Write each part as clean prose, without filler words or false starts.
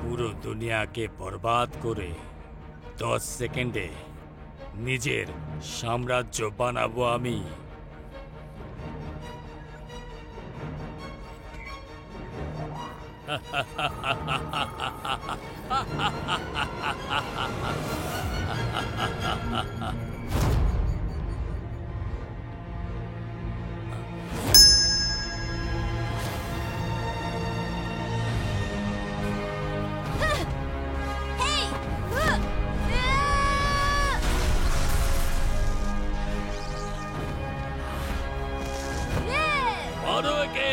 পুরো দুনিয়াকে বরবাদ করে 10 সেকেন্ডে নিজের সাম্রাজ্য বানাবো আমি। মারো একে।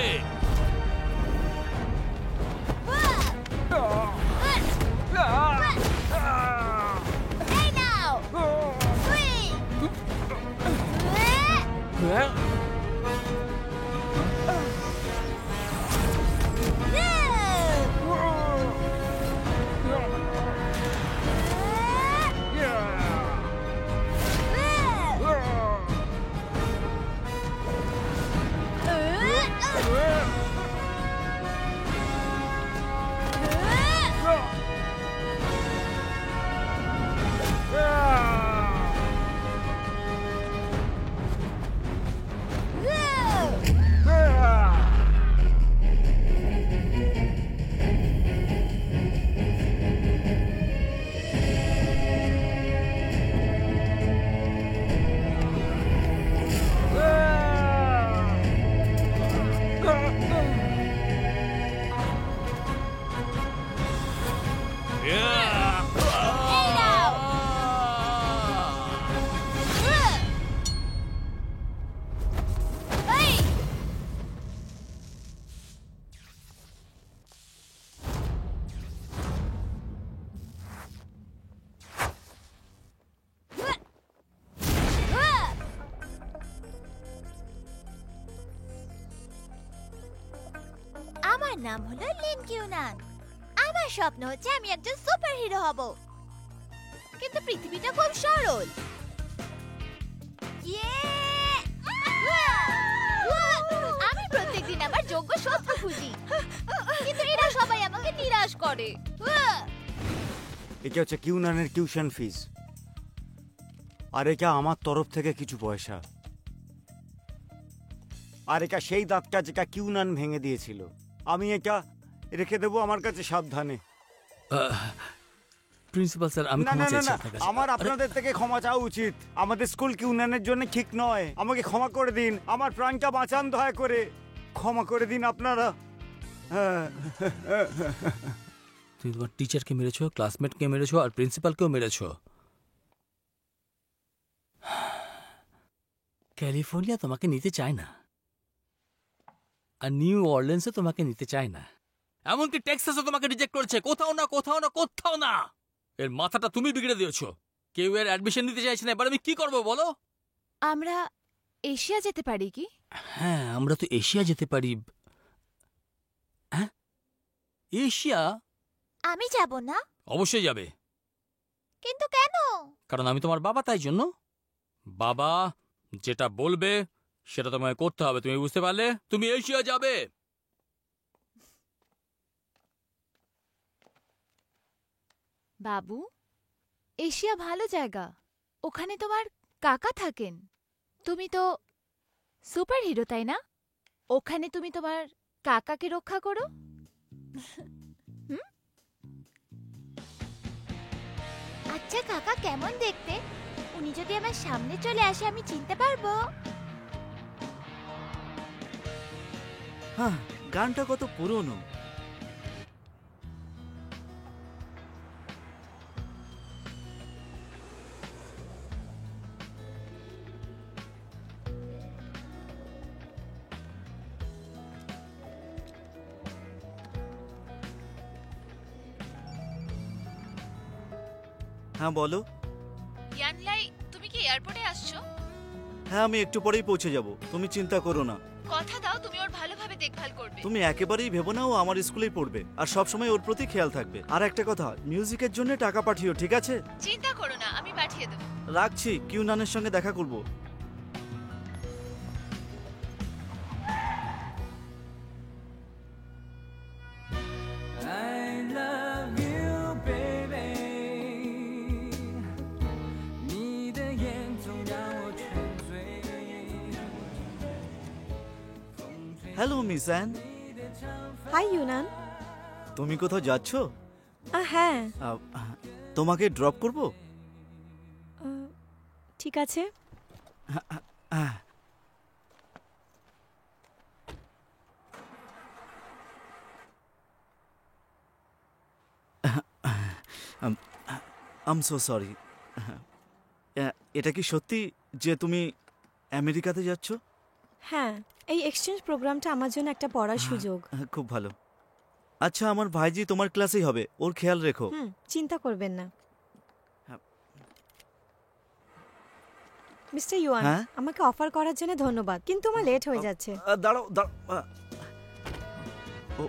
আমার নাম হলো লিন কিউনান। আমার স্বপ্ন হচ্ছে আমি একজন সুপার হিরো হব, কিন্তু পৃথিবীটা খুব সরল। আমি প্রত্যেকদিন আমার যোগ্য শত্রু খুঁজি, কিন্তু এরা সবাই আমাকে নিরাশ করে। এটা হচ্ছে কিউনানের টিউশন ফিস, আর এটা আমার তরফ থেকে কিছু পয়সা। আর এটা সেই দাঁতটা যেটা কিউনান ভেঙে দিয়েছিল। আমি এটা রেখে দেবো আমার কাছে সাবধানে। প্রিন্সিপাল স্যার, আমি ক্ষমা চাইছি আপনার কাছে। আমার আপনাদের থেকে ক্ষমা চাওয়া উচিত। আমাদের স্কুল কিউনানের জন্য ঠিক নয়। আমাকে ক্ষমা করে দিন, আমার প্রাণটা বাঁচান দয়া করে। ক্ষমা করে দিন আপনারা। তুমি তোমার টিচারকে মেরেছো, ক্লাসমেটকে মেরেছো, আর প্রিন্সিপালকেও মেরেছো। ক্যালিফোর্নিয়া তোমাকে নিতে চায় না, আর নিউ অরল্যান্সে তোমাকে নিতে চায় না, এমনকি টেক্সাসও তোমাকে রিজেক্ট করেছে। কোথাও না কোথাও না কোথাও না। এর মাথাটা তুমি বিগড়ে দিয়েছো। কেউ এর অ্যাডমিশন নিতে চাইছে না। এবার আমি কি করবো বলো? আমরা এশিয়া যেতে পারি কি? হ্যাঁ, আমরা তো এশিয়া যেতে পারি। হ্যাঁ, এশিয়া? আমি যাব না। অবশ্যই যাবে। কিন্তু কেন? কারণ আমি তোমার বাবা, তাই জন্য। বাবা যেটা বলবে সেটা তোমায় করতে হবে। তুমি বুঝতে পারলে? তুমি এশিয়া যাবে। বাবু, এশিয়া ভালো জায়গা। ওখানে তোমার কাকা থাকেন। তুমি তো সুপার হিরো, তাই না? ওখানে তুমি তোমার কাকাকে রক্ষা করো। আচ্ছা, কাকা কেমন দেখতে? উনি যদি আমার সামনে চলে আসে আমি চিনতে পারবো? হ্যাঁ, গানটা কত পুরনো। হ্যাঁ বলো। ইয়ানলাই, তুমি কি এয়ারপোর্টে আসছো? হ্যাঁ, আমি একটু পরেই পৌঁছে যাব, তুমি চিন্তা করো না। কথা দাও তুমি ওর ভালোভাবে দেখভাল করবে। তুমি একেবারেই ভেবো না ও আমার স্কুলেই পড়বে, আর সবসময় ওর প্রতি খেয়াল থাকবে। আর একটা কথা, মিউজিকের জন্য টাকা পাঠিও, ঠিক আছে? চিন্তা করো না, আমি পাঠিয়ে দেবো। রাখছি, কিউনানের সঙ্গে দেখা করব। Hello miss Ann, hi Yunan. তুমি কোথাও যাচ্ছ? হ্যাঁ, আহ, তোমাকে ড্রপ করব? ঠিক আছে। আম সো সরি। এটা কি সত্যি যে তুমি আমেরিকাতে যাচ্ছ? হ্যাঁ, এই এক্সচেঞ্জ প্রোগ্রামটা আমার জন্য একটা পড়ার সুযোগ। খুব ভালো। আচ্ছা, আমার ভাইজি তোমার ক্লাসেই হবে, ওর খেয়াল রেখো। চিন্তা করবেন না। হ্যাঁ। মিস্টার ইউয়ান, হ্যাঁ? আমাকে অফার করার জন্য ধন্যবাদ, কিন্তু আমার লেট হয়ে যাচ্ছে। দাঁড়াও দাঁড়াও। ও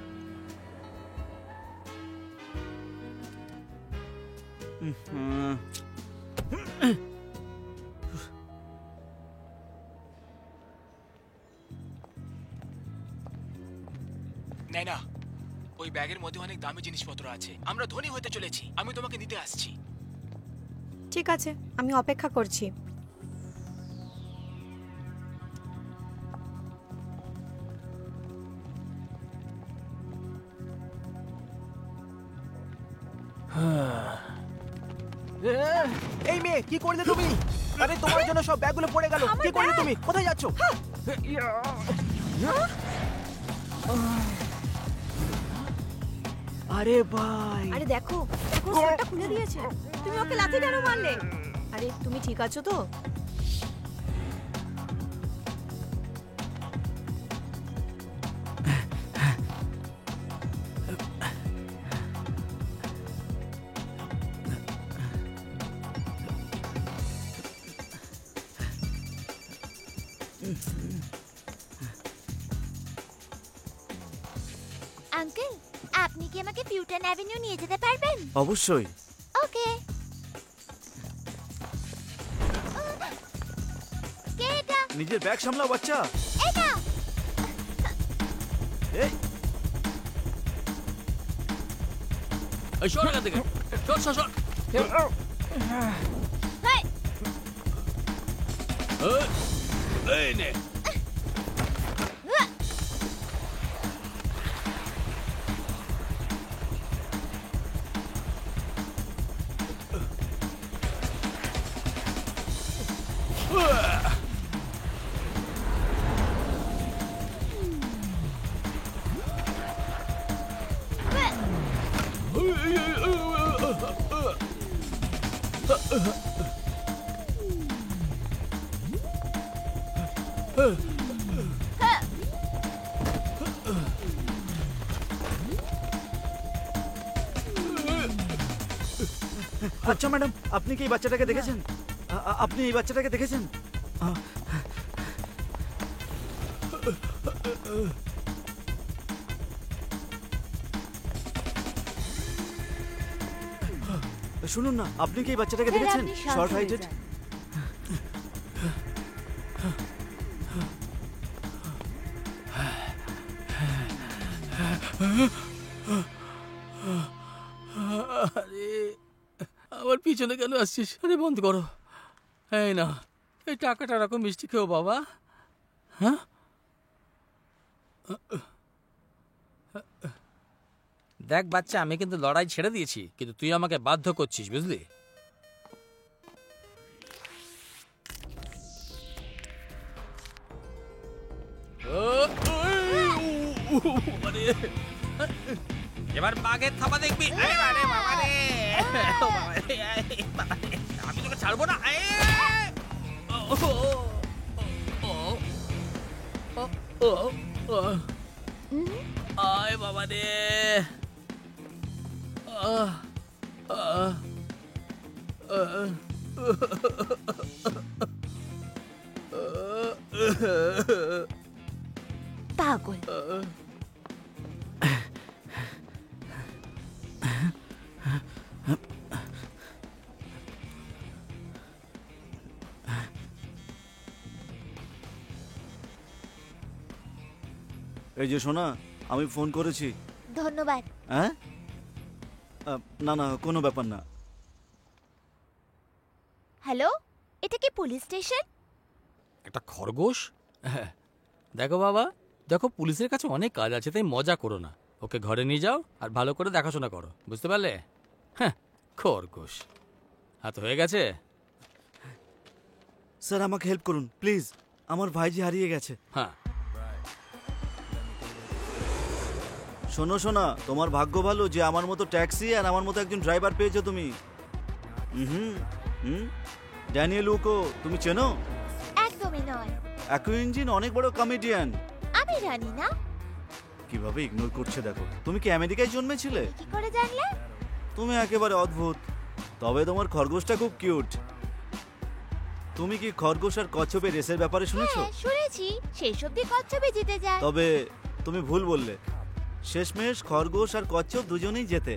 হুম। না, ওই ব্যাগের মধ্যে অনেক দামি জিনিসপত্র আছে। আমরা ধনী হতে চলেছি। আমি তোমাকে নিতে আসছি। ঠিক আছে, আমি অপেক্ষা করছি। এই মেয়ে, কি করলে তুমি? আরে তোমার জন্য সব ব্যাগগুলো পড়ে গেল। কি করলে তুমি? কোথায় যাচ্ছ? আরে ভাই, আরে দেখো দেখো, শার্টটা খুলে দিয়েছে। তুমি ওকে লাথি কেন মারলে? আরে তুমি ঠিক আছো তো? আঙ্কেল, আপনি কি আমাকে পিউটান অ্যাভিনিউ নিয়ে যেতে পারবেন? অবশ্যই। ওকে। কে এটা? নিজের ব্যাগ সামলাও বাচ্চা। এটা এই এই সর এখান থেকে, সর সর সর। হেই, এই নে। আচ্ছা ম্যাডাম, আপনি কি এই বাচ্চাটাকে দেখেছেন? আপনি এই বাচ্চাটাকে দেখেছেন? শুনুন না, আপনি কি এই বাচ্চাটাকে স্যার, দেখেছেন? আপনি শান্ত শর্ট হয়ে হাইটেড। যান। আরে আমার পিছনে কেন আসছিস? আরে বন্ধ করো। এই না, এই টাকাটা রাখো, মিষ্টি খেও বাবা। হ্যাঁ, দেখ বাচ্চা, আমি কিন্তু লড়াই ছেড়ে দিয়েছি, কিন্তু তুই আমাকে বাধ্য করছিস, বুঝলি? এবার বাঘের থাবা দেখবি। আমি তোকে ছাড়বো না। আয় বাবা রে। পাগল। এই যে শোনা, আমি ফোন করেছি। ধন্যবাদ। হ্যাঁ, না না, কোনো ব্যাপার না। হ্যালো, এটা কি পুলিশ স্টেশন? একটা খরগোশ? দেখো বাবা, দেখো পুলিশের কাছে অনেক কাজ আছে, তাই মজা করো না। ওকে ঘরে নিয়ে যাও আর ভালো করে দেখাশোনা করো, বুঝতে পারলে? হ্যাঁ, খরগোশ। হাত হয়ে গেছে। স্যার আমাকে হেল্প করুন প্লিজ, আমার ভাইজি হারিয়ে গেছে। হ্যাঁ, শোনো শোনা, তোমার ভাগ্য ভালো যে আমার মতো ট্যাক্সি আর আমার মতো একজন ড্রাইভার পেয়েছো তুমি। হুম হুম ড্যানিয়েল উকো তুমি চেনো? একদমই নয়। অ্যাকু ইঞ্জিন অনেক বড় কমেডিয়ান। আমি জানি না। কিভাবে ইগনোর করছে দেখো। তুমি কি আমেরিকায় জন্মেছিলে? কি করে জানলে? তুমি একেবারে অদ্ভুত। তবে তোমার খরগোশটা খুব কিউট। তুমি কি খরগোশ আর কচ্ছপের রেসের ব্যাপারে শুনেছো? হ্যাঁ, শুনেছি। শেষ অব্দি কচ্ছপে জিতে যায়। তবে তুমি ভুল বললে, শেষমেশ খরগোশ আর কচ্ছপ দুজনেই জেতে।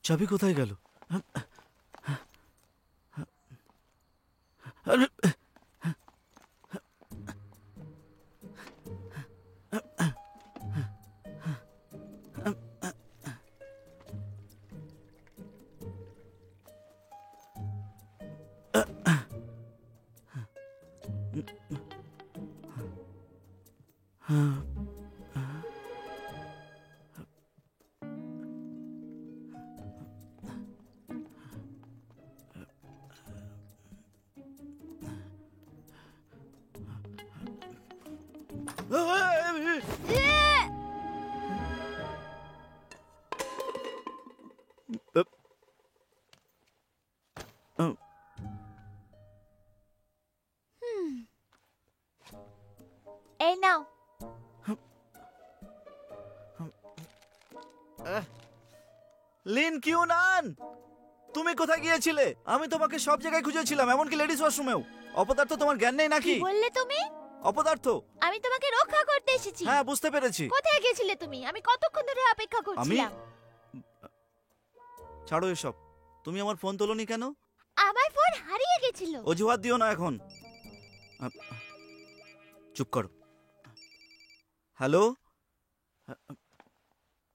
চাবি কোথায় গেল? এই নাও। লিন কিউনান, তুমি কোথায় গিয়েছিলে? আমি তোমাকে সব জায়গায় খুঁজেছিলাম, এমনকি লেডিস ওয়াশরুমেও। অপদার্থ, তোমার জ্ঞান নেই কি নাকি? বললে তুমি? অপদার্থ। আমি তোমাকে রক্ষা করতে এসেছি। হ্যাঁ, বুঝতে পেরেছি। কোথায় গেছিলে তুমি? আমি কতক্ষণ ধরে অপেক্ষা করছিলাম। ছাড়ো এসব। তুমি আমার ফোন তোলোনি কেন? আমার ফোন হারিয়ে গেছিল। অজুহাত দিও না এখন। চুপ করো। হ্যালো,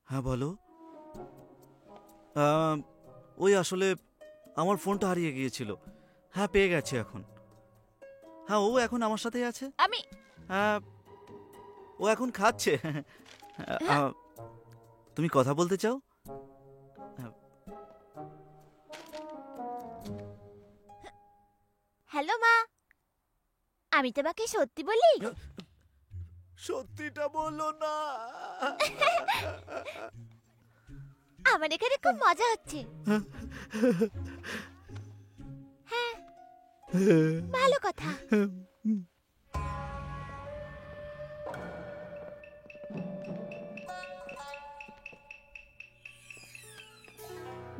হ্যাঁ বলো। ওই আসলে আমার ফোনটা হারিয়ে গিয়েছিল। হ্যাঁ, পেয়ে গেছে এখন। হ্যাঁ, ও এখন আমার সাথেই আছে। আমি হ্যাঁ, ও এখন খাচ্ছে। তুমি কথা বলতে চাও? হ্যালো মা, আমি তোমাকে সত্যি বলি? সত্যিটা বলো না। আমার এখানে খুব মজা হচ্ছে। হ্যাঁ, ভালো কথা।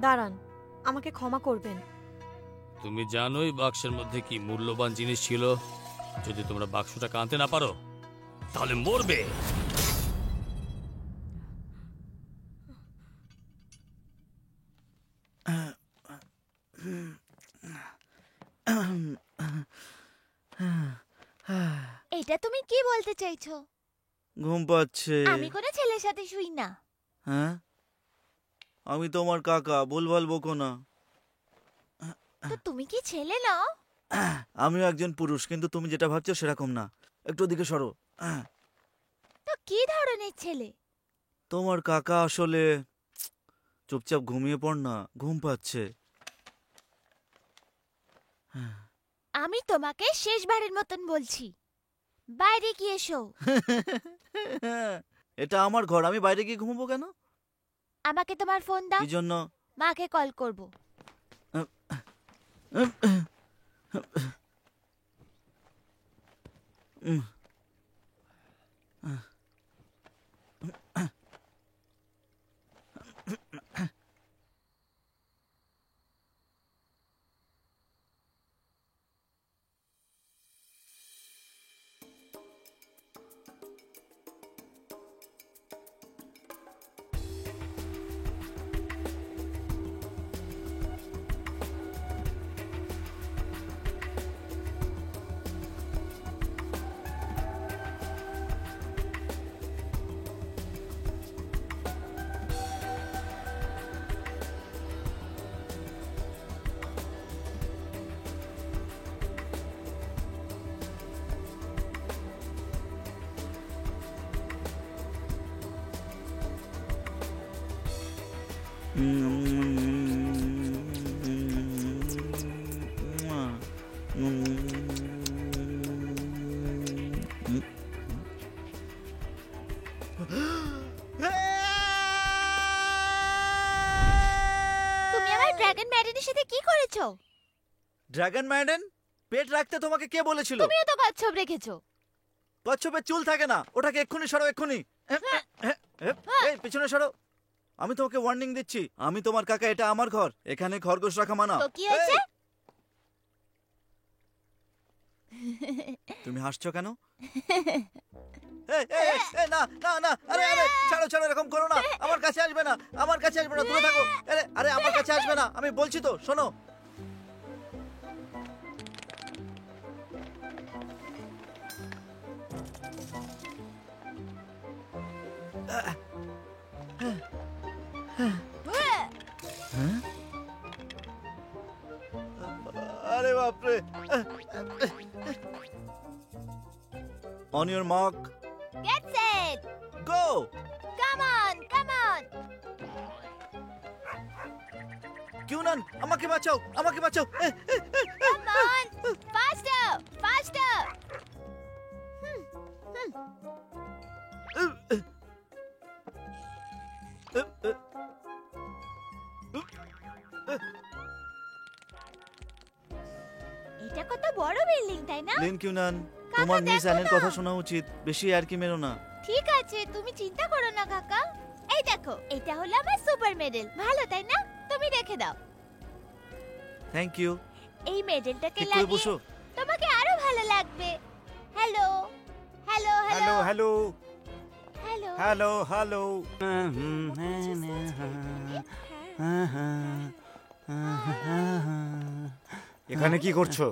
দাঁড়ান, আমাকে ক্ষমা করবেন। তুমি জানোই বাক্সের মধ্যে কি মূল্যবান জিনিস ছিল। যদি তোমরা বাক্সটাকে আনতে না পারো তাহলে মরবে। এটা তুমি কি বলতে চাইছো? ঘুম পাচ্ছে। আমি কোনো ছেলের সাথে শুই না। হ্যাঁ, আমি তোমার কাকা, ভুলভাল বকো না। তো তুমি কি ছেলে নও? আমিও একজন পুরুষ, কিন্তু তুমি যেটা ভাবছো সেরকম না। একটু ওদিকে সরো। তো কি ধরনের ছেলে? তোমার কাকা আসলে চুপচাপ ঘুমিয়ে পড় না, ঘুম পাচ্ছে। আমি তোমাকে শেষবারের মতন বলছি, বাইরে কি এসো। এটা আমার ঘর, আমি বাইরে গিয়ে ঘুমাবো কেন? আমাকে তোমার ফোন দাও, কি জন্য? মাকে কল করব। তুমি আমার ড্রাগন ম্যারিনের সাথে কি করেছো? Dragon maiden? পেট রাখতে তোমাকে কে বলেছিল? তুমিও তো কচ্ছপ রেখেছো। কচ্ছপের চুল থাকে না, ওটাকে এক্ষুনি সরো, এক্ষুনি। এই পিছনে সরো। আমি তোমাকে ওয়ার্নিং দিচ্ছি, আমি তোমার কাকা, এটা আমার ঘর, এখানে খরগোশ রাখা মানা। তো কি হয়েছে? তুমি হাসছো কেন? না না না, আরে আরে ছাড়ো ছাড়ো, এরকম করো না, আমার কাছে আসবে না, আমার কাছে আসবে না, দূরে থাকো। আরে আরে আমার কাছে আসবে না, আমি বলছি তো, শোনো। আরে বাপরে। On your mark, Get set. go. Come on, come on. কিউনান, আমাকে বাঁচাও, আমাকে বাঁচাও। Come on. Faster, faster. এটা কত বড় বিল্ডিং, তাই না? লিন কিউনান, কাকা, তোমার মিস দেখো অ্যানের না। কথা শোনা উচিত, বেশি আর কি মেরো না। ঠিক আছে, তুমি চিন্তা করো না কাকা। এই দেখো, এটা হলো আমার সুপার মেডেল। ভালো, তাই না? তুমি রেখে দাও। Thank you. এই মেডেলটাকে ঠিক করে লাগিয়ে বসো। তোমাকে আরো ভালো লাগবে। Hello hello hello hello hello hello hello এখানে কি করছো?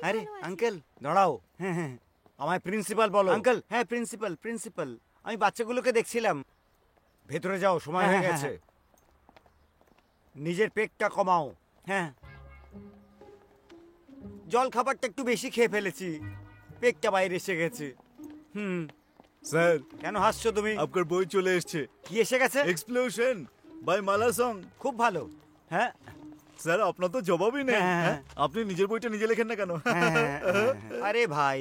আরে আঙ্কেল দাঁড়াও। হ্যাঁ, আমায় প্রিন্সিপাল বলো। আঙ্কেল, হ্যাঁ প্রিন্সিপাল প্রিন্সিপাল। আমি বাচ্চাগুলোকে দেখছিলাম। ভেতরে যাও, সময় হয়ে গেছে। নিজের পেটটা কমাও। হ্যাঁ, জল খাবারটা একটু বেশি খেয়ে ফেলেছি, পেটটা বাইরে এসে গেছে। স্যার, কেন হাসছো তুমি? আপনার বই চলে এসেছে। কি এসে গেছে? Explosion by Mala Song. খুব ভালো। হ্যাঁ স্যার, আপনার তো জবাবই নেই। হ্যাঁ। হ্যাঁ? আপনি নিজের বইটা নিজে লেখেন না কেন? আরে ভাই,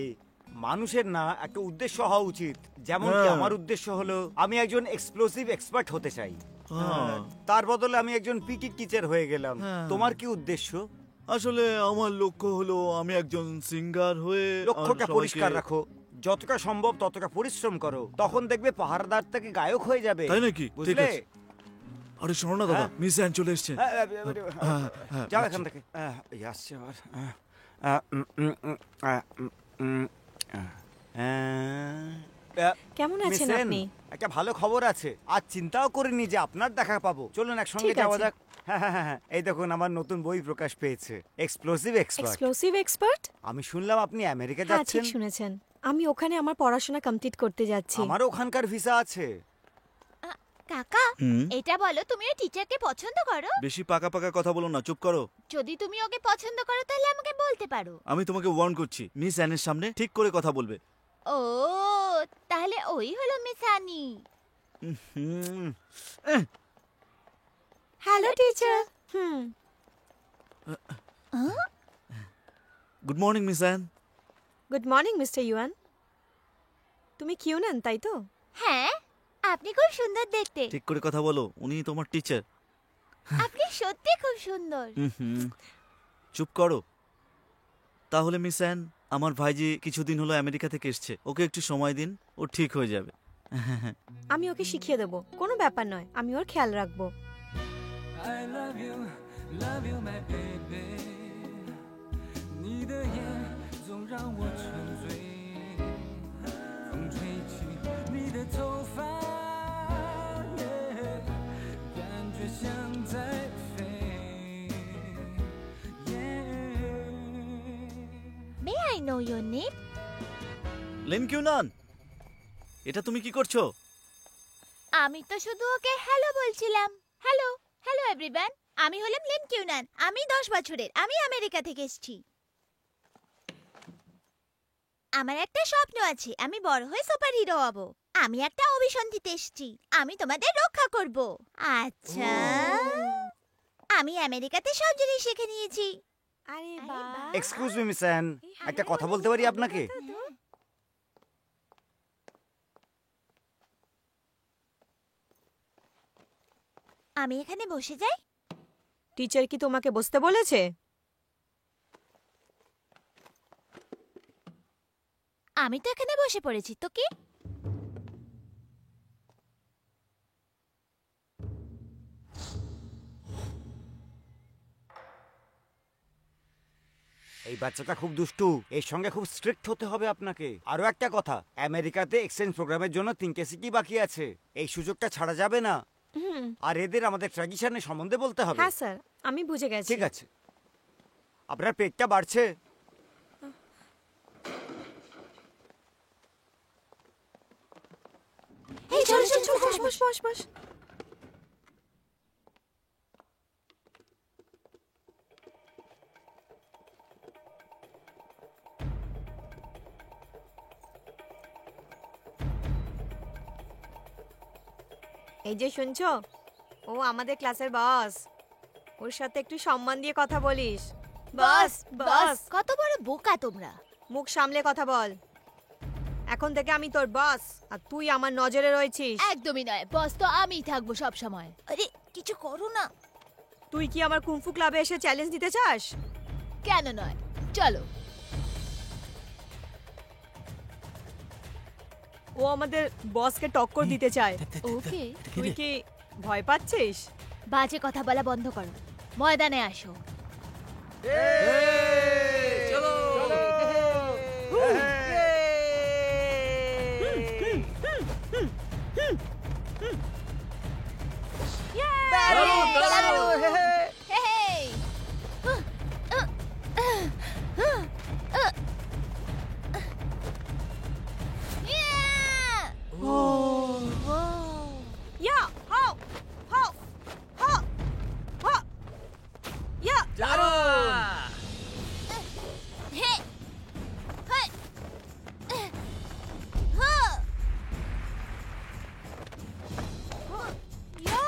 মানুষের না একটা উদ্দেশ্য হওয়া উচিত। যেমন কি হ্যাঁ। আমার উদ্দেশ্য হলো আমি একজন এক্সপ্লোসিভ এক্সপার্ট হতে চাই। হ্যাঁ। তার বদলে আমি একজন পিটি টিচার হয়ে গেলাম। হ্যাঁ। তোমার কি উদ্দেশ্য? আসলে আমার লক্ষ্য হলো আমি একজন সিঙ্গার হয়ে লক্ষ্যটা সবাইকে- পরিষ্কার রাখো, যতটা সম্ভব ততটা পরিশ্রম করো, তখন দেখবে পাহারাদার থেকে গায়ক হয়ে যাবে। তাই নাকি? ঠিক বুঝলে? আছে। আরে শোনো না দাদা, হ্যাঁ। মিস অ্যান চলে এসেছে। হ্যাঁ, যাও এখান থেকে। এই আসছে আবার। কেমন আছেন মিস এন, আপনি? একটা ভালো খবর আছে। আজ চিন্তাও করিনি যে আপনার দেখা পাবো। চলুন একসঙ্গে ঠিক যাওয়া আছে। যাক। হ্যাঁ, এই দেখুন আমার নতুন বই প্রকাশ পেয়েছে, এক্সপ্লোসিভ এক্সপার্ট। Explosive expert? আমি শুনলাম আপনি আমেরিকা হ্যাঁ, ঠিক যাচ্ছেন। শুনেছেন। আমি ওখানে আমার পড়াশোনা কমপ্লিট করতে যাচ্ছি। আমারও ওখানকার ভিসা আছে। কাকা, হুম? এটা বলো, তুমি ওই টিচারকে পছন্দ করো? বেশি পাকা পাকা কথা বলো না, চুপ করো। যদি তুমি ওকে পছন্দ করো তাহলে আমাকে বলতে পারো। আমি তোমাকে ওয়ার্ন করছি, মিস অ্যানের সামনে ঠিক করে কথা বলবে। ও, তাহলে ওই হলো মিস আনি। হুম। Hello teacher. Good morning miss Ann. Good morning mister Yuan. তুমি কিউনান তাই তো? হ্যাঁ, আপনি খুব সুন্দর দেখতে। ঠিক করে কথা বলো, উনি তোমার টিচার। আপনি সত্যি খুব সুন্দর। চুপ করো। তাহলে মিস অ্যান, আমার ভাইজি কিছুদিন হলো আমেরিকা থেকে এসছে, ওকে একটু সময় দিন, ও ঠিক হয়ে যাবে। আমি ওকে শিখিয়ে দেবো, কোনো ব্যাপার নয়, আমি ওর খেয়াল রাখবো। May I know your name? Lin Qiunan, এটা তুমি কি করছো? আমি তো শুধু ওকে হ্যালো বলছিলাম। Hello, hello everyone. আমি হলাম লিন কিউনান। আমি 10 বছরের। আমি আমেরিকা থেকে এসেছি। আমার একটা স্বপ্ন আছে, আমি বড় হয়ে সুপার হিরো হব। আমি একটা অভিসন্ধিতে এসেছি, আমি তোমাদের রক্ষা করব। আচ্ছা, আমি আমেরিকাতে সব জিনিস শিখে নিয়েছি। আরে বাহ, এক্সকিউজ মি মিস অ্যান, একটা কথা বলতে পারি আপনাকে? আমি এখানে বসে যাই? টিচার কি তোমাকে বসতে বলেছে? আমি তো এখানে বসে পড়েছি, তো কি? এই বাচ্চাটা খুব দুষ্টু, এর সঙ্গে খুব স্ট্রিক্ট হতে হবে আপনাকে। আরো একটা কথা, আমেরিকাতে এক্সচেঞ্জ প্রোগ্রামের জন্য 3 কেসি কি বাকি আছে, এই সুযোগটা ছাড়া যাবে না। আর এদের আমাদের ট্র্যাডিশনের সম্বন্ধে বলতে হবে। হ্যাঁ স্যার, আমি বুঝে গেছি। ঠিক আছে। আপনার পেটটা বাড়ছে? এই চল চল চল, বস বস বস বস। এই যে শুনছো, ও আমাদের ক্লাসের বস, ওর সাথে একটু সম্মান দিয়ে কথা বলিস। বস বস, কত বড় বোকা তোমরা। মুখ সামলে কথা বল। এখন থেকে আমি তোর বস, আর তুই আমার নজরে রয়েছিস। একদমই নয়, বস তো আমিই থাকবো সব সময়। আরে কিছু করো না। তুই কি আমার কুংফু ক্লাবে এসে চ্যালেঞ্জ দিতে চাস? কেন নয়, চলো। ও আমাদের বসকে টক্কর দিতে চায়। ওকে, তুই কি ভয় পাচ্ছিস? বাজে কথা বলা বন্ধ করো, ময়দানে আসো। চলো। হেই! ইয়া হাও হাও হাও হাও ইয়া হে! হেই! হ্যাঁ! ইয়া!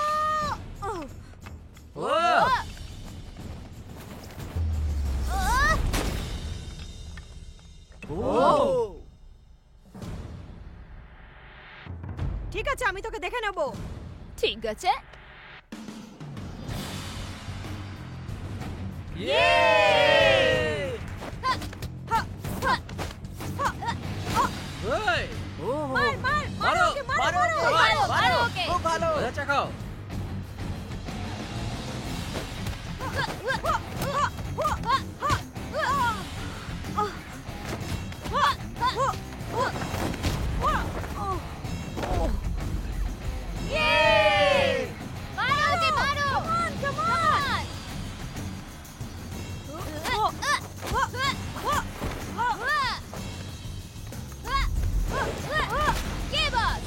ঠিক আছে, আমি তোকে দেখে নেব। ঠিক আছে। মার মার মার ওকে, মার মার ওকে! মজা খাও। মারো ওকে, মারো! Come on! কে বস?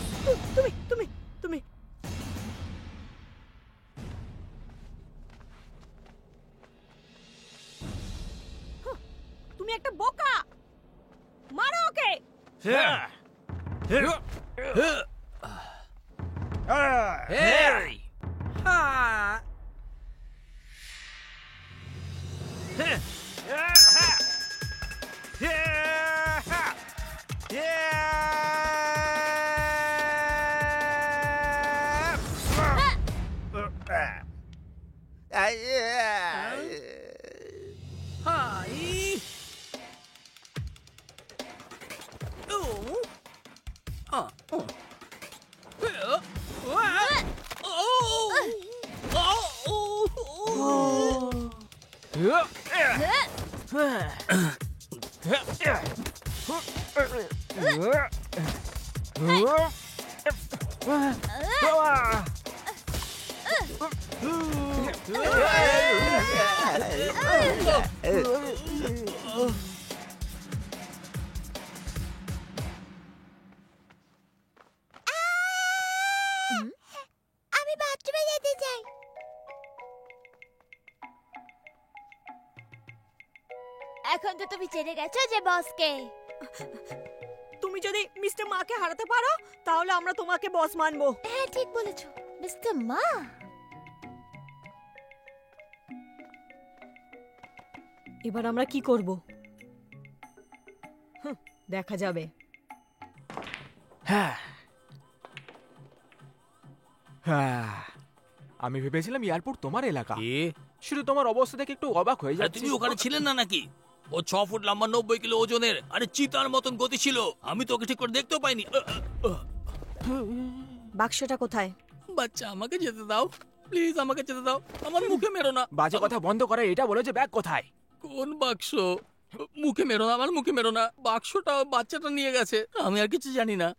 তুমি তুমি তুমি তুমি একটা বোকা। মারো ওকে। হেই! আমি বাথরুমে যেতে চাই। এখন তো তুমি জেনে গেছো যে বসকে। তুমি যদি মিস্টার মাকে হারাতে পারো তাহলে আমরা তোমাকে বস মানবো। হ্যাঁ ঠিক বলেছো মিস্টার মা। এবার আমরা কি করব? দেখা যাবে। হ্যাঁ হ্যাঁ, আমি ভেবেছিলাম এয়ারপোর্ট তোমার এলাকা। কি শুধু তোমার অবস্থা দেখে একটু অবাক হয়ে আরে যাচ্ছি। তুমি ওখানে ছিলেন না নাকি? ও 6 ফুট লম্বা 90 কিলো ওজনের, আরে চিতার মতন গতি ছিল। আমি তো ওকে ঠিক করে দেখতেও পাইনি। বাক্সটা কোথায়? বাচ্চা আমাকে যেতে দাও প্লিজ, আমাকে যেতে দাও। আমার মুখে মেরো না। বাজে কথা বন্ধ করে এটা বলো যে ব্যাগ কোথায়। কোন বাক্স? মুখে মেরো না, আমার মুখে মেরো না। বাক্সটা বাচ্চাটা নিয়ে গেছে, আমি আর কিছু জানি না।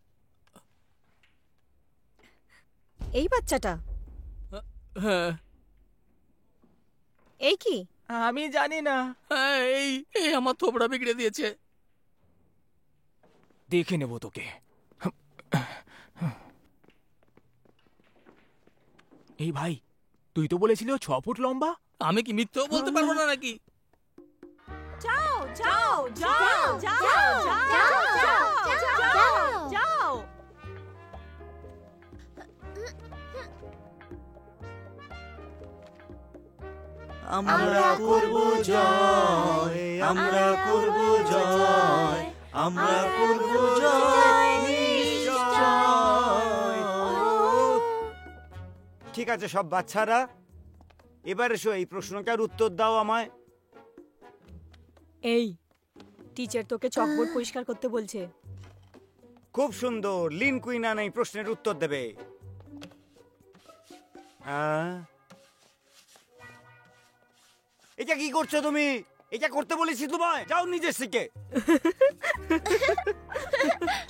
এই বাচ্চাটা? হ্যাঁ এই কি? আমি জানি না। হ্যাঁ এই এই আমার থোবড়া বিগড়ে দিয়েছে। দেখে নেবো তোকে। এই ভাই, তুই তো বলেছিলি ও 6 ফুট লম্বা। আমি কি মিথ্যেও বলতে পারবো না নাকি? যাও যাও যাও যাও যাও যাও যাও। আমরা করব জয়, আমরা করব জয়, আমরা করব জয় নিশ্চয়। ঠিক আছে সব বাচ্চারা, এবার এসো এই প্রশ্নটার উত্তর দাও আমায়। এই টিচার তোকে চকবোর্ড পরিষ্কার করতে বলছে। খুব সুন্দর, লিন কুইনান এই প্রশ্নের উত্তর দেবে। এটা কি করছো তুমি? এটা করতে বলেছি তোমায়, যাও নিজে শিখে।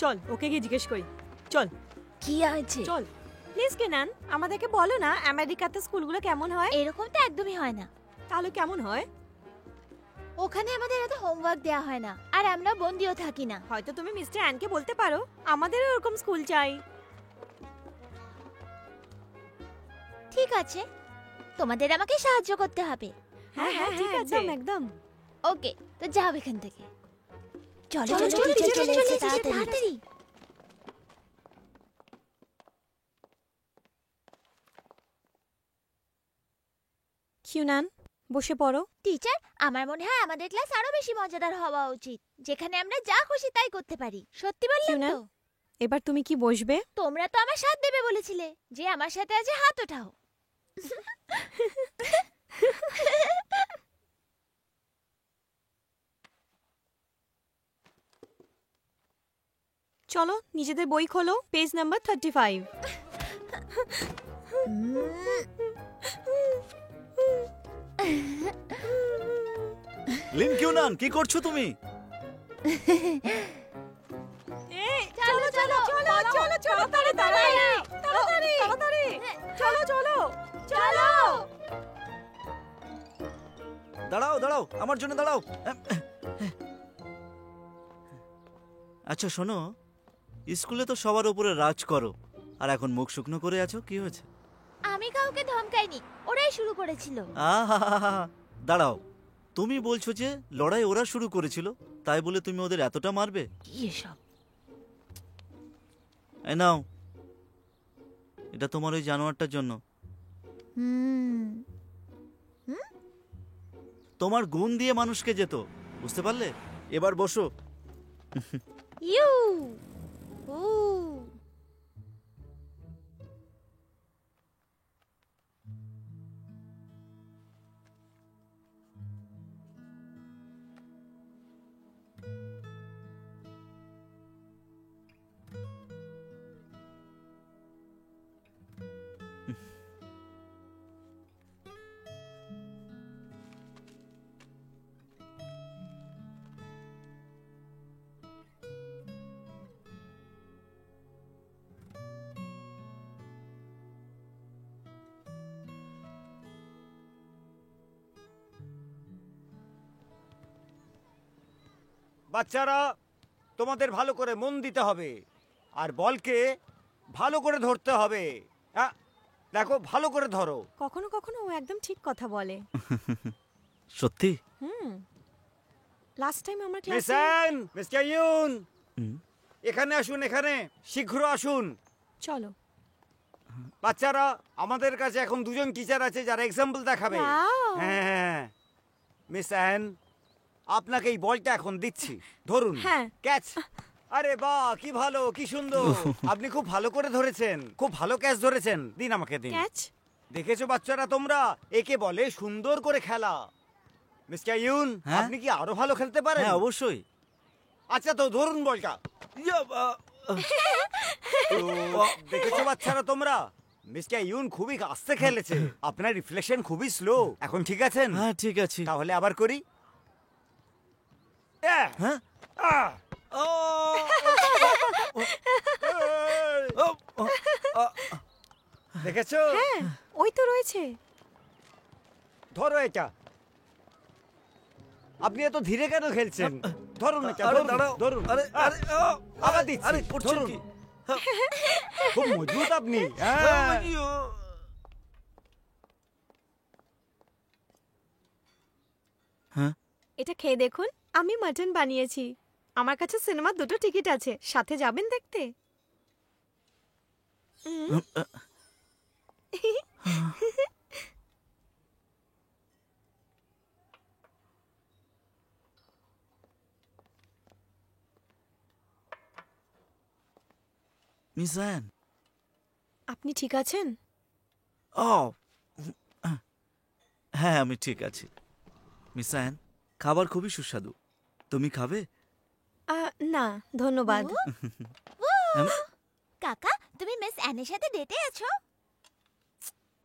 চল ওকে গিয়ে জিজ্ঞেস করি। চল কি আছে? চল প্লিজ কেনান, আমাদেরকে বলো না আমেরিকাতে স্কুলগুলো কেমন হয়। এরকম তো একদমই হয় না। তাহলে কেমন হয়? ওখানে আমাদের এত হোমওয়ার্ক দেওয়া হয় না, আর আমরা বন্দিও থাকি না। হয়তো তুমি মিস্টার অ্যানকে বলতে পারো আমাদেরও এরকম স্কুল চাই। ঠিক আছে, তোমাদের আমাকে সাহায্য করতে হবে। হ্যাঁ হ্যাঁ ঠিক আছে একদম। ওকে, তো যাও এখান থেকে। চলো চলো, চলো চলো, টিচার চলো, চলে চলো, এসেছে, চলো, তাড়াতাড়ি। কিউনান বসে পড়ো। টিচার, আমার মনে হয় আমাদের ক্লাস আরো বেশি মজাদার হওয়া উচিত, যেখানে আমরা যা খুশি তাই করতে পারি। সত্যি বললাম কিউনান, তো? এবার তুমি কি বসবে? তোমরা তো আমার সাথ দেবে বলেছিলে, যে আমার সাথে আছে হাত ওঠাও। চলো নিজেদের বই খোলো, পেজ নাম্বার 35। লিন কিউনান, কি করছো তুমি? চলো চলো চলো চলো চলো তাড়াতাড়ি তাড়াতাড়ি তাড়াতাড়ি চলো চলো চলো। দাঁড়াও দাঁড়াও, আমার জন্য দাঁড়াও। আচ্ছা শোনো, স্কুলে তো সবার উপরে রাজ করো, আর এখন মুখ শুকনো করে আছো, কি হয়েছে? আমি কাউকে ধমকাইনি, ওরাই শুরু করেছিল। আহা, দাঁড়াও, তুমি বলছো যে লড়াই ওরা শুরু করেছিল, তাই বলে তুমি ওদের এতটা মারবে? কি এসব? এই নাও, এটা তোমার ওই জানোয়ারটার জন্য। তোমার গুণ দিয়ে মানুষকে যেত, বুঝতে পারলে? এবার বসো। ইউ উ বাচ্চারা তোমাদের ভালো করে মন দিতে হবে আর বলকে ভালো করে ধরতে হবে। হ্যাঁ, দেখো ভালো করে ধরো। কখনো কখনো ও একদম ঠিক কথা বলে। সত্যি? লাস্ট টাইম আমার ক্লাসে লিসেন মিস্টার ইউন, হুম। এখানে আসুন, এখানে শীঘ্র আসুন। চলো। বাচ্চারা আমাদের কাছে এখন দুজন টিচার আছে যারা এক্সাম্পল দেখাবে। Wow! হ্যাঁ মিস অ্যান, আপনাকে এই বলটা এখন দিচ্ছি, ধরুন। হ্যাঁ। ক্যাচ। আরে বাহ, কি ভালো, কি সুন্দর। আপনি খুব ভালো করে ধরেছেন, খুব ভালো ক্যাচ ধরেছেন। দিন আমাকে দিন। ক্যাচ। দেখেছো বাচ্চারা তোমরা, একে বলে সুন্দর করে খেলা। মিস্টার ইউন, হ্যাঁ? আপনি কি আরো ভালো খেলতে পারেন? হ্যাঁ অবশ্যই। আচ্ছা তো ধরুন বলটা। দেখেছো বাচ্চারা তোমরা, মিস্টার ইউন খুবই আস্তে খেলেছে। আপনার রিফ্লেকশন খুবই স্লো। এখন ঠিক আছেন? হ্যাঁ ঠিক আছে। তাহলে আবার করি। হ্যাঁ? আহ! ও! দেখেছো? হ্যাঁ, ওই তো রয়েছে। ধরো এটা। আপনি এত ধীরে কেন খেলছেন? ধরুন এটা, আরে ধরুন, দাঁড়াও। ধরুন। আরে আরে আবার দিচ্ছি। আরে করছেন ধরুন। কি? খুব মজবুত আপনি। হ্যাঁ। হ্যাঁ? এটা খেয়ে দেখুন, আমি মাটন বানিয়েছি। আমার কাছে সিনেমার 2টো টিকিট আছে, সাথে যাবেন দেখতে? Miss an. আপনি ঠিক আছেন? ও হ্যাঁ আমি ঠিক আছি। মিস অ্যান, খাবার খুবই সুস্বাদু। তুমি খাবে? না ধন্যবাদ। কাকা, তুমি মিস অ্যানের সাথে ডেটে আছো?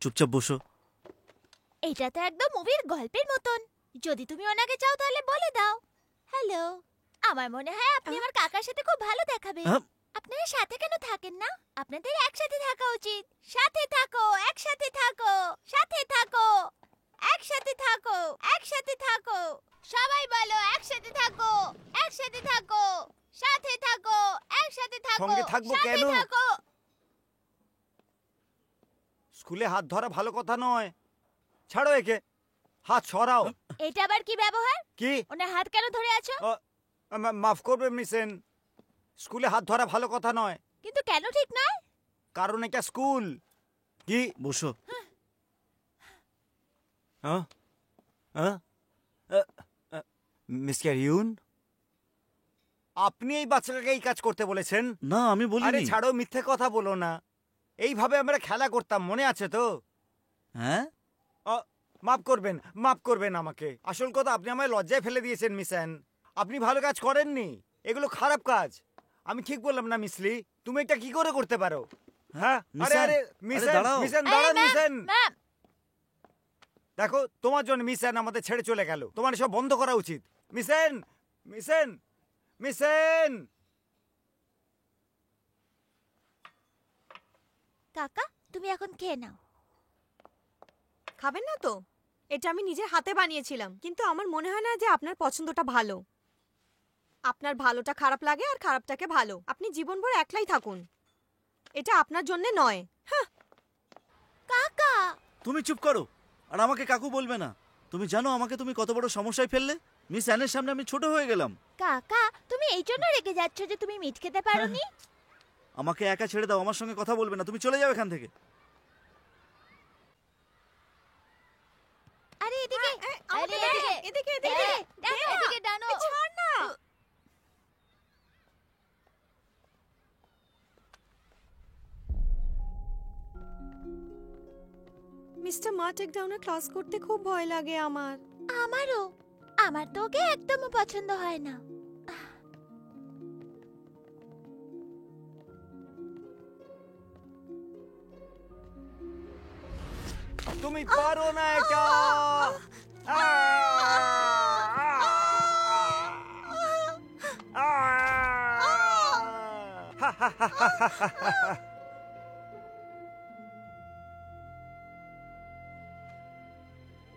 চুপচাপ বসো। এটা তো একদম মুভির গল্পের মতন। যদি তুমি ওনাকে চাও তাহলে বলে দাও। হ্যালো, আমার মনে হয় আপনি আমার কাকার সাথে খুব ভালো দেখাবে। আহ, আপনারা সাথে কেন থাকেন না? আপনাদের একসাথে থাকা উচিত। সাথে থাকো, একসাথে থাকো, সাথে থাকো, একসাথে থাকো, একসাথে থাকো। সবাই বলো একসাথে থাকো, একসাথে থাকো, সাথে থাকো, একসাথে থাকো, সঙ্গে থাকবো সাথে কেন? থাকো। স্কুলে হাত ধরা ভালো কথা নয়। ছাড়ো একে, হাত সরাও। এটা আবার কি ব্যবহার? কি? ওনার হাত কেন ধরে আছো? মাফ করবে মিসেন, স্কুলে হাত ধরা ভালো কথা নয়। কিন্তু কেন ঠিক নয়? কারণ এটা স্কুল। কি? বসো। হ্যাঁ? হ্যাঁ? মিস্টার ইউন, আপনি এই বাচ্চাটাকে এই কাজ করতে বলেছেন? না আমি আরে বলিনি। ছাড়ো, মিথ্যে কথা বলো না। এইভাবে আমরা খেলা করতাম, মনে আছে তো? হ্যাঁ? মাফ করবেন, মাফ করবেন আমাকে। আসল কথা, আপনি আমায় লজ্জায় ফেলে দিয়েছেন মিসেন। আপনি ভালো কাজ করেননি, এগুলো খারাপ কাজ। আমি ঠিক বললাম না মিসলি? তুমি এটা কি করে করতে পারো? হ্যাঁ? আরে মিসেন, আরে আরে মিসেন, দাঁড়াও। মিসেন এই, দাঁড়ান, ম্যাম, মিসেন। ম্যাম, দেখো, তোমার জন্য মিসেন আমাদের ছেড়ে চলে গেল। তোমার সব বন্ধ করা উচিত। মিসেন, মিসেন, মিসেন। কাকা, তুমি এখন খেয়ে নাও। খাবেন না তো? এটা আমি নিজের হাতে বানিয়েছিলাম, কিন্তু আমার মনে হয় না যে আপনার পছন্দটা ভালো। আপনার ভালোটা খারাপ লাগে আর খারাপটাকে ভালো। আপনি জীবনভর একলাই থাকুন। এটা আপনার জন্য নয়। হ্যাঁ। কাকা, তুমি চুপ করো আর আমাকে কাকু বলবে না। তুমি জানো আমাকে তুমি কত বড় সমস্যায় ফেললে? মিস অ্যানের সামনে আমি ছোট হয়ে গেলাম। কাকা, তুমি এই জন্য রেগে যাচ্ছ যে তুমি মিট খেতে পারোনি? আমাকে একা ছেড়ে দাও, আমার সঙ্গে কথা বলবে না। তুমি চলে যাও এখান থেকে। আরে এদিকে, আমাদের আরে দিকে, এদিকে, এদিকে। এই, ডানো, এদিকে ডানো। ছাড় না। মিস্টার মার্টেক ডাউনের ক্লাস করতে খুব ভয় লাগে আমার। আমারও। আমার তো ওকে একদমই পছন্দ হয় না। তুমি পারো না এটা।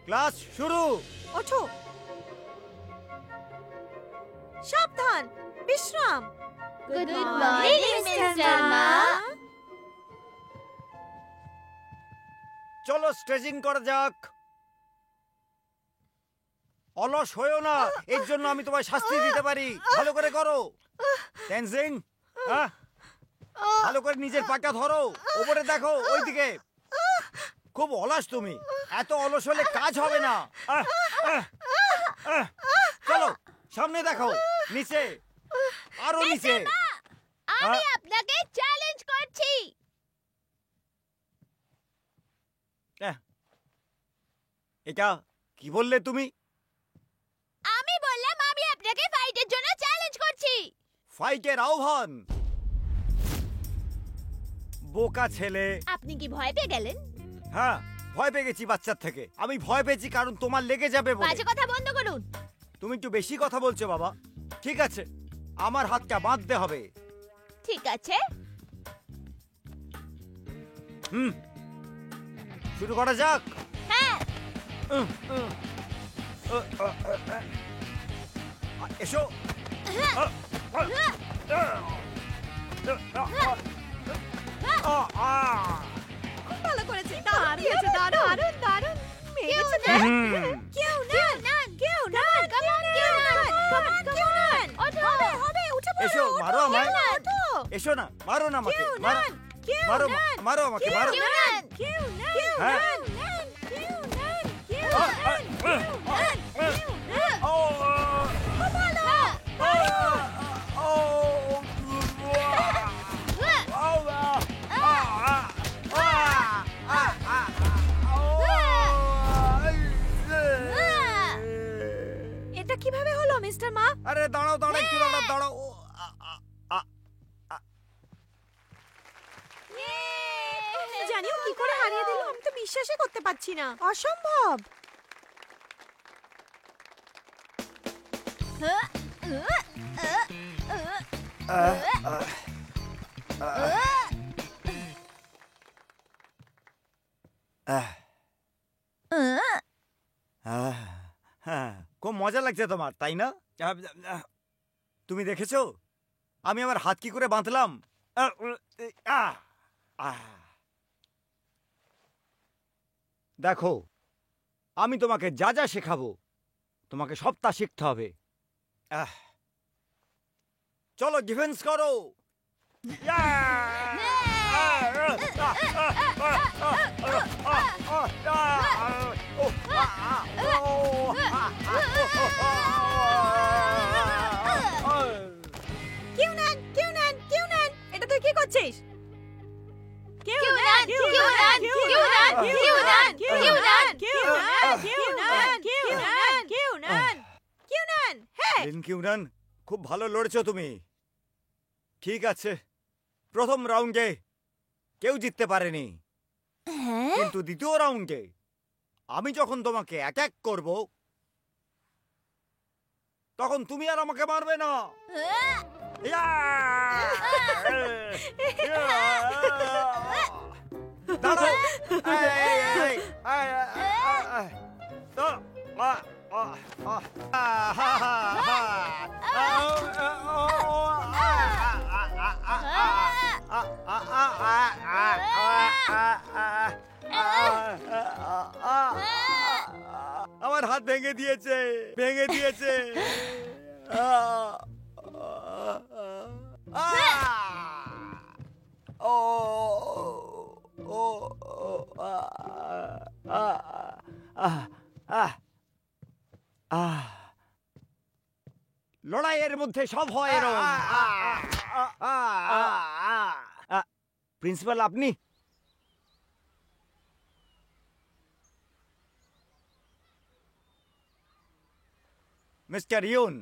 ক্লাস শুরু। ওঠো। সাবধান। অন, বিশ্রাম। Good morning, Mr. Ma. চলো স্ট্রেচিং করা যাক। অলস হয়েও না, এর জন্য আমি তোমায় শাস্তি দিতে পারি। ভালো করে করো। টেনজিং, হ্যাঁ, ভালো করে নিজের পাটা ধরো, ওপরে দেখো, ওইদিকে। খুব অলস তুমি, এত অলস হলে কাজ হবে না। চলো সামনে দেখো, নিচে, আরো নিচে। আমি আপনাকে চ্যালেঞ্জ করছি। এটা কি বললে তুমি? আমি বললাম আমি আপনাকে ফাইটের জন্য চ্যালেঞ্জ করছি। ফাইটের আহ্বান? বোকা ছেলে। আপনি কি ভয় পেয়ে গেলেন? হ্যাঁ, ভয় পেয়ে গেছি বাচ্চার থেকে। আমি ভয় পেয়েছি কারণ তোমার লেগে যাবে বলে। বাজে কথা বন্ধ করুন। তুমি একটু বেশি কথা বলছো বাবা। ঠিক আছে, আমার হাতটা বাঁধতে হবে। ঠিক আছে, শুরু করা যাক। হ্যাঁ। এসো। খুব ভালো করেছে, দারুণ দিয়েছে, দারুণ দারুণ। মেরেছে তো। কেউ নান, কেউ নান, হবে হবে, উঠে পড়ো। এসো, মারো আমায়। ওঠো। এসো না, মারো না আমাকে। কেউ মারো, নান, কেউ মারো, নান, মারো আমাকে, মারো। কেউ নান, কেউ নান, হ্যাঁ। কেউ নান, কেউ আ, নান, আ, কেউ আ, নান, আ, কেউ নান। ও, খুব ভালো। এটা কিভাবে হলো মিস্টার মা? আরে দাঁড়াও দাঁড়াও, একটু দাঁড়াও দাঁড়াও। ও, আ, আ, আ, জানিও কি করে হারিয়ে দিল, আমি তো বিশ্বাসই করতে পারছি না। অসম্ভব। হ্যাঁ, খুব মজা লাগছে তোমার, তাই না? তুমি দেখেছো আমি আমার হাত কি করে বাঁধলাম? দেখো, আমি তোমাকে যা যা শেখাবো তোমাকে সবটা শিখতে হবে। চলো ডিফেন্স করো। কেউ নান, কেউ নান, কেউ নান। এটা তুই কি করছিস? কেউ কেউ নান, নান, কেউ নান, কেউ নান, কেউ নান, কেউ নান, কেউ নান, কেউ নান, কেউ নান, কেউ নান, কেউ নান। হ্যাঁ, লিন কিউনান, খুব ভালো লড়েছো তুমি। ঠিক আছে, প্রথম রাউন্ডে কেউ জিততে পারেনি, কিন্তু দ্বিতীয় রাউন্ডে আমি যখন তোমাকে অ্যাটাক করব তখন তুমি আর আমাকে মারবে না। দাঁড়াও। আমার হাত ভেঙে দিয়েছে, ভেঙে দিয়েছে। লড়াইয়ের মধ্যে সব হয় এরকম। প্রিন্সিপাল আপনি? মিস্টার ইউন,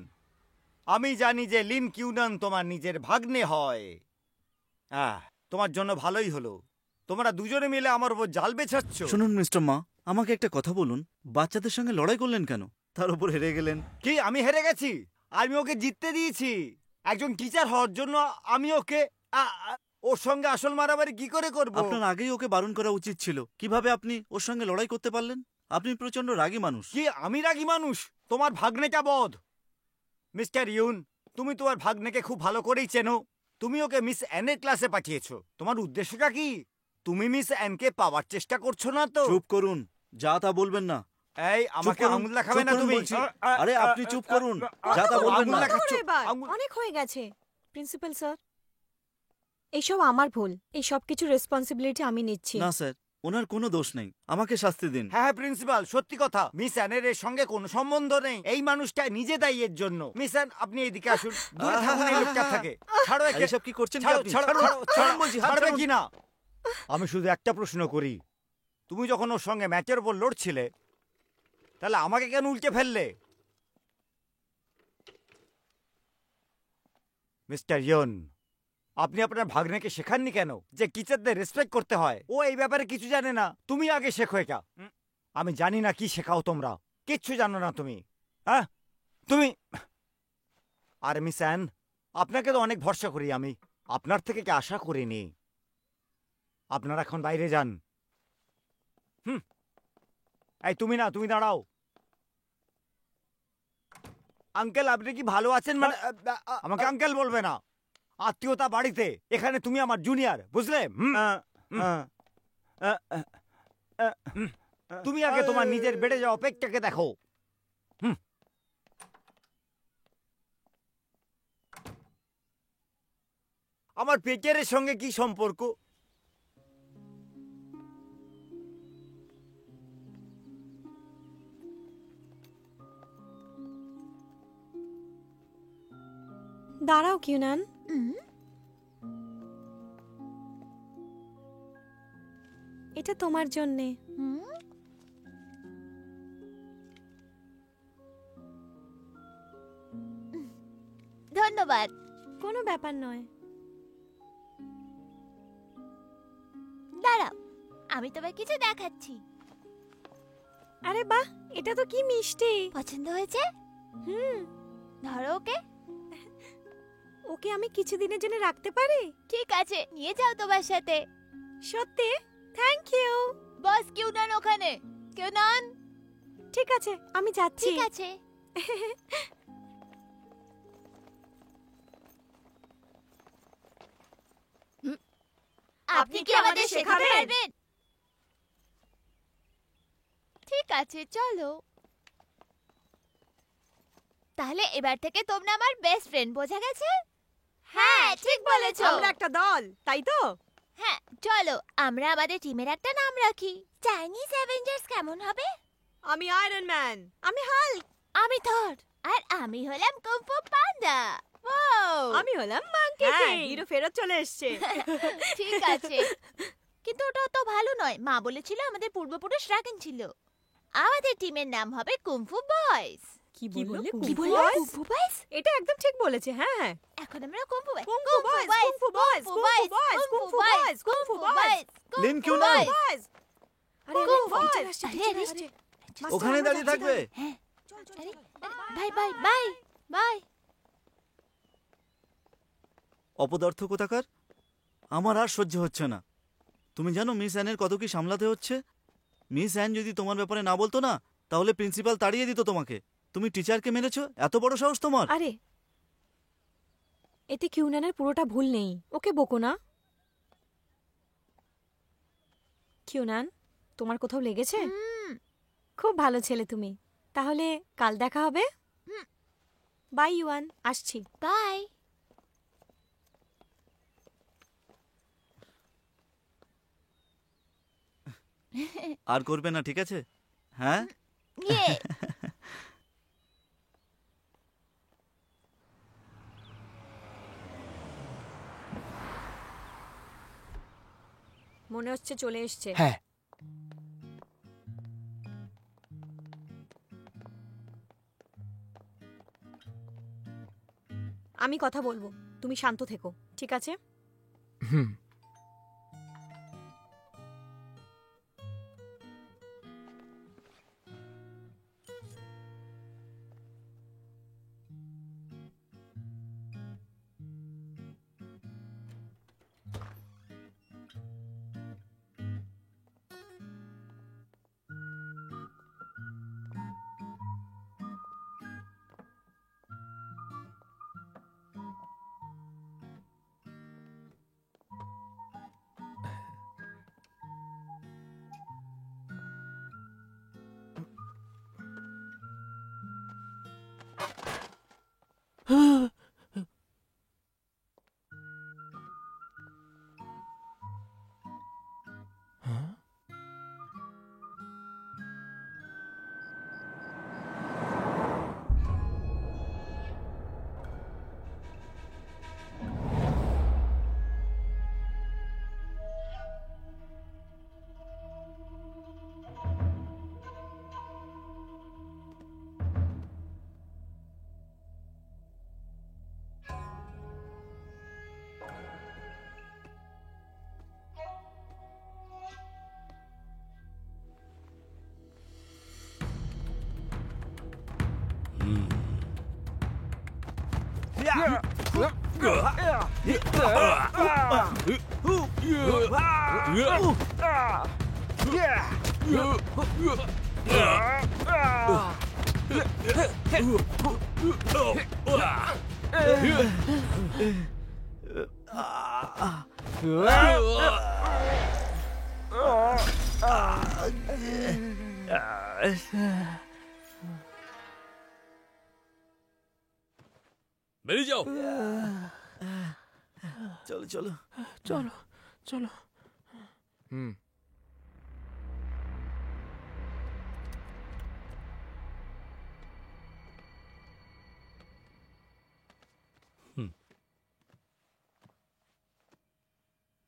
আমি জানি যে লিন কিউনান তোমার নিজের ভাগ্নে হয়। তোমার জন্য ভালোই হলো, তোমরা দুজনে মিলে আমার উপর জাল বেছাচ্ছ। শুনুন মিস্টার মা, আমাকে একটা কথা বলুন, বাচ্চাদের সঙ্গে লড়াই করলেন কেন? তার উপর হেরে গেলেন। কি আমি হেরে গেছি? আমি ওকে জিততে দিয়েছি। একজন টিচার হওয়ার জন্য আমি ওকে ওর সঙ্গে আসল মারামারি কি করে করব? আপনার আগেই ওকে বারণ করা উচিত ছিল। কিভাবে আপনি ওর সঙ্গে লড়াই করতে পারলেন? আপনি প্রচন্ড রাগী মানুষ। কি আমি রাগী মানুষ? তোমার ভাগ্নেটা বধ। মিস্টার ইউন, তুমি তোমার ভাগ্নেকে খুব ভালো করেই চেনো। তুমি ওকে মিস অ্যানের ক্লাসে পাঠিয়েছো। তোমার উদ্দেশ্যটা কি? তুমি মিস অ্যানকে পাওয়ার চেষ্টা করছো না তো? চুপ করুন, যা তা বলবেন না। এই আমাকে করুন, আঙুল দেখাবে চুপ না করুন তুমি? বলছি। আরে আপনি চুপ করুন, যা তা আঙুল বলবেন না। দেখাচ্ছ। এবার আঙুল- অনেক হয়ে গেছে। প্রিন্সিপাল স্যার, এইসব আমার ভুল। এই সব কিছু রেসপন্সিবিলিটি আমি নিচ্ছি। না স্যার, ওনার কোনো দোষ নেই, আমাকে শাস্তি দিন। হ্যাঁ প্রিন্সিপাল, সত্যি কথা, মিস অ্যানের এর সঙ্গে কোনো সম্বন্ধ নেই। এই মানুষটা নিজে দায়ী এর জন্য। মিস অ্যান, আপনি এদিকে আসুন। দূরে থাকুন এই লোকটা থেকে। ছাড়ো আর একে। এসব কি করছেন কি ছাড়ো, আপনি? ছাড়ো, ছাড়ুন, ছাড়ো, ছাড়ুন বলছি, হাত ছাড়বে ছাড়ুন। কি না? আমি শুধু একটা প্রশ্ন করি, তুমি যখন ওর সঙ্গে ম্যাচের উপর লড়ছিলে, তাহলে আমাকে কেন উল্টে ফেললে? মিস্টার ইয়ন, আপনি আপনার ভাগ্নেকে শেখাননি কেন যে টিচারদের রেসপেক্ট করতে হয়? ও এই ব্যাপারে কিছু জানে না, তুমি আগে শেখো এটা। আমি জানি না কি শেখাও তোমরা, কিচ্ছু জানো না তুমি। হ্যাঁ তুমি। আর মিস অ্যান, আপনাকে তো অনেক ভরসা করি আমি, আপনার থেকে কি আশা করিনি। আপনারা এখন বাইরে যান। এই তুমি না, তুমি দাঁড়াও। আঙ্কেল, আপনি কি ভালো আছেন? মানে আমাকে আঙ্কেল বলবে না, আত্মীয়তা বাড়িতে। এখানে তুমি আমার জুনিয়র, বুঝলে? তুমি আগে তোমার নিজের বেড়ে যাওয়া পেটটাকে দেখো। আমার পেটের সঙ্গে কি সম্পর্ক? দাঁড়াও কিউনান, এটা তোমার জন্যে। ধন্যবাদ। কোনো ব্যাপার নয়। দাঁড়াও, আমি তোমায় কিছু দেখাচ্ছি। আরে বাহ, এটা তো কি মিষ্টি। পছন্দ হয়েছে? হুম, ধরো ওকে। ওকে আমি কিছুদিনের জন্য রাখতে পারি? ঠিক আছে, নিয়ে যাও তোমার সাথে। সত্যি? Thank you. বস কিউনান ওখানে। কিউনান। ঠিক আছে, আমি যাচ্ছি। ঠিক আছে। আপনি কি আমাদের শেখাতে পারবেন? ঠিক আছে, চলো। তাহলে এবার থেকে তোমরা আমার বেস্ট ফ্রেন্ড, বোঝা গেছে? হ্যাঁ, ঠিক বলেছো। আমরা একটা দল, তাই তো? হ্যাঁ, চলো আমরা আমাদের টিমের একটা নাম রাখি। চাইনিজ অ্যাভেঞ্জার্স কেমন হবে? আমি আয়রন ম্যান, আমি হাল্ক, আমি থর, আর আমি হলাম কুংফু পান্ডা। ওয়াও! আমি হলাম মাঙ্কি কিং। হিরো ফেরত চলে এসেছে। ঠিক আছে, কিন্তু ওটা তো ভালো নয়। মা বলেছিল আমাদের পূর্বপুরুষ রাগেন ছিল। আমাদের টিমের নাম হবে কুংফু বয়েজ। কি বললে? কি বললে? Kung fu boys? এটা একদম ঠিক বলেছে। হ্যাঁ হ্যাঁ, এখন আমরা kung fu boys, kung fu boys, kung fu boys, kung fu boys, kung fu boys, kung fu boys, Lin Qiunan, boys. আরে কুংফু বয়েজ, বয়েজ। ওখানে দাঁড়িয়ে থাকবে। হ্যাঁ, বাই বাই বাই বাই। অপদার্থ কোথাকার, আমার আর সহ্য হচ্ছে না। তুমি জানো মিস অ্যানের কত কি সামলাতে হচ্ছে? মিস অ্যান যদি তোমার ব্যাপারে না বলতো না, তাহলে প্রিন্সিপাল তাড়িয়ে দিত তোমাকে। তুমি টিচারকে মেরেছো, এত বড় সাহস তোমার? আরে এতে কিউনানের পুরোটা ভুল নেই, ওকে বকো না। কিউনান, তোমার কোথাও লেগেছে? খুব ভালো ছেলে তুমি। তাহলে কাল দেখা হবে। বাই ইউয়ান, আসছি। বাই। আর করবে না, ঠিক আছে? হ্যাঁ, ইয়ে। মনে হচ্ছে চলে এসছে। হ্যাঁ, আমি কথা বলবো, তুমি শান্ত থেকো, ঠিক আছে? হুম। বেরিয়ে যাও। চলো চলো চলো চলো। হুম।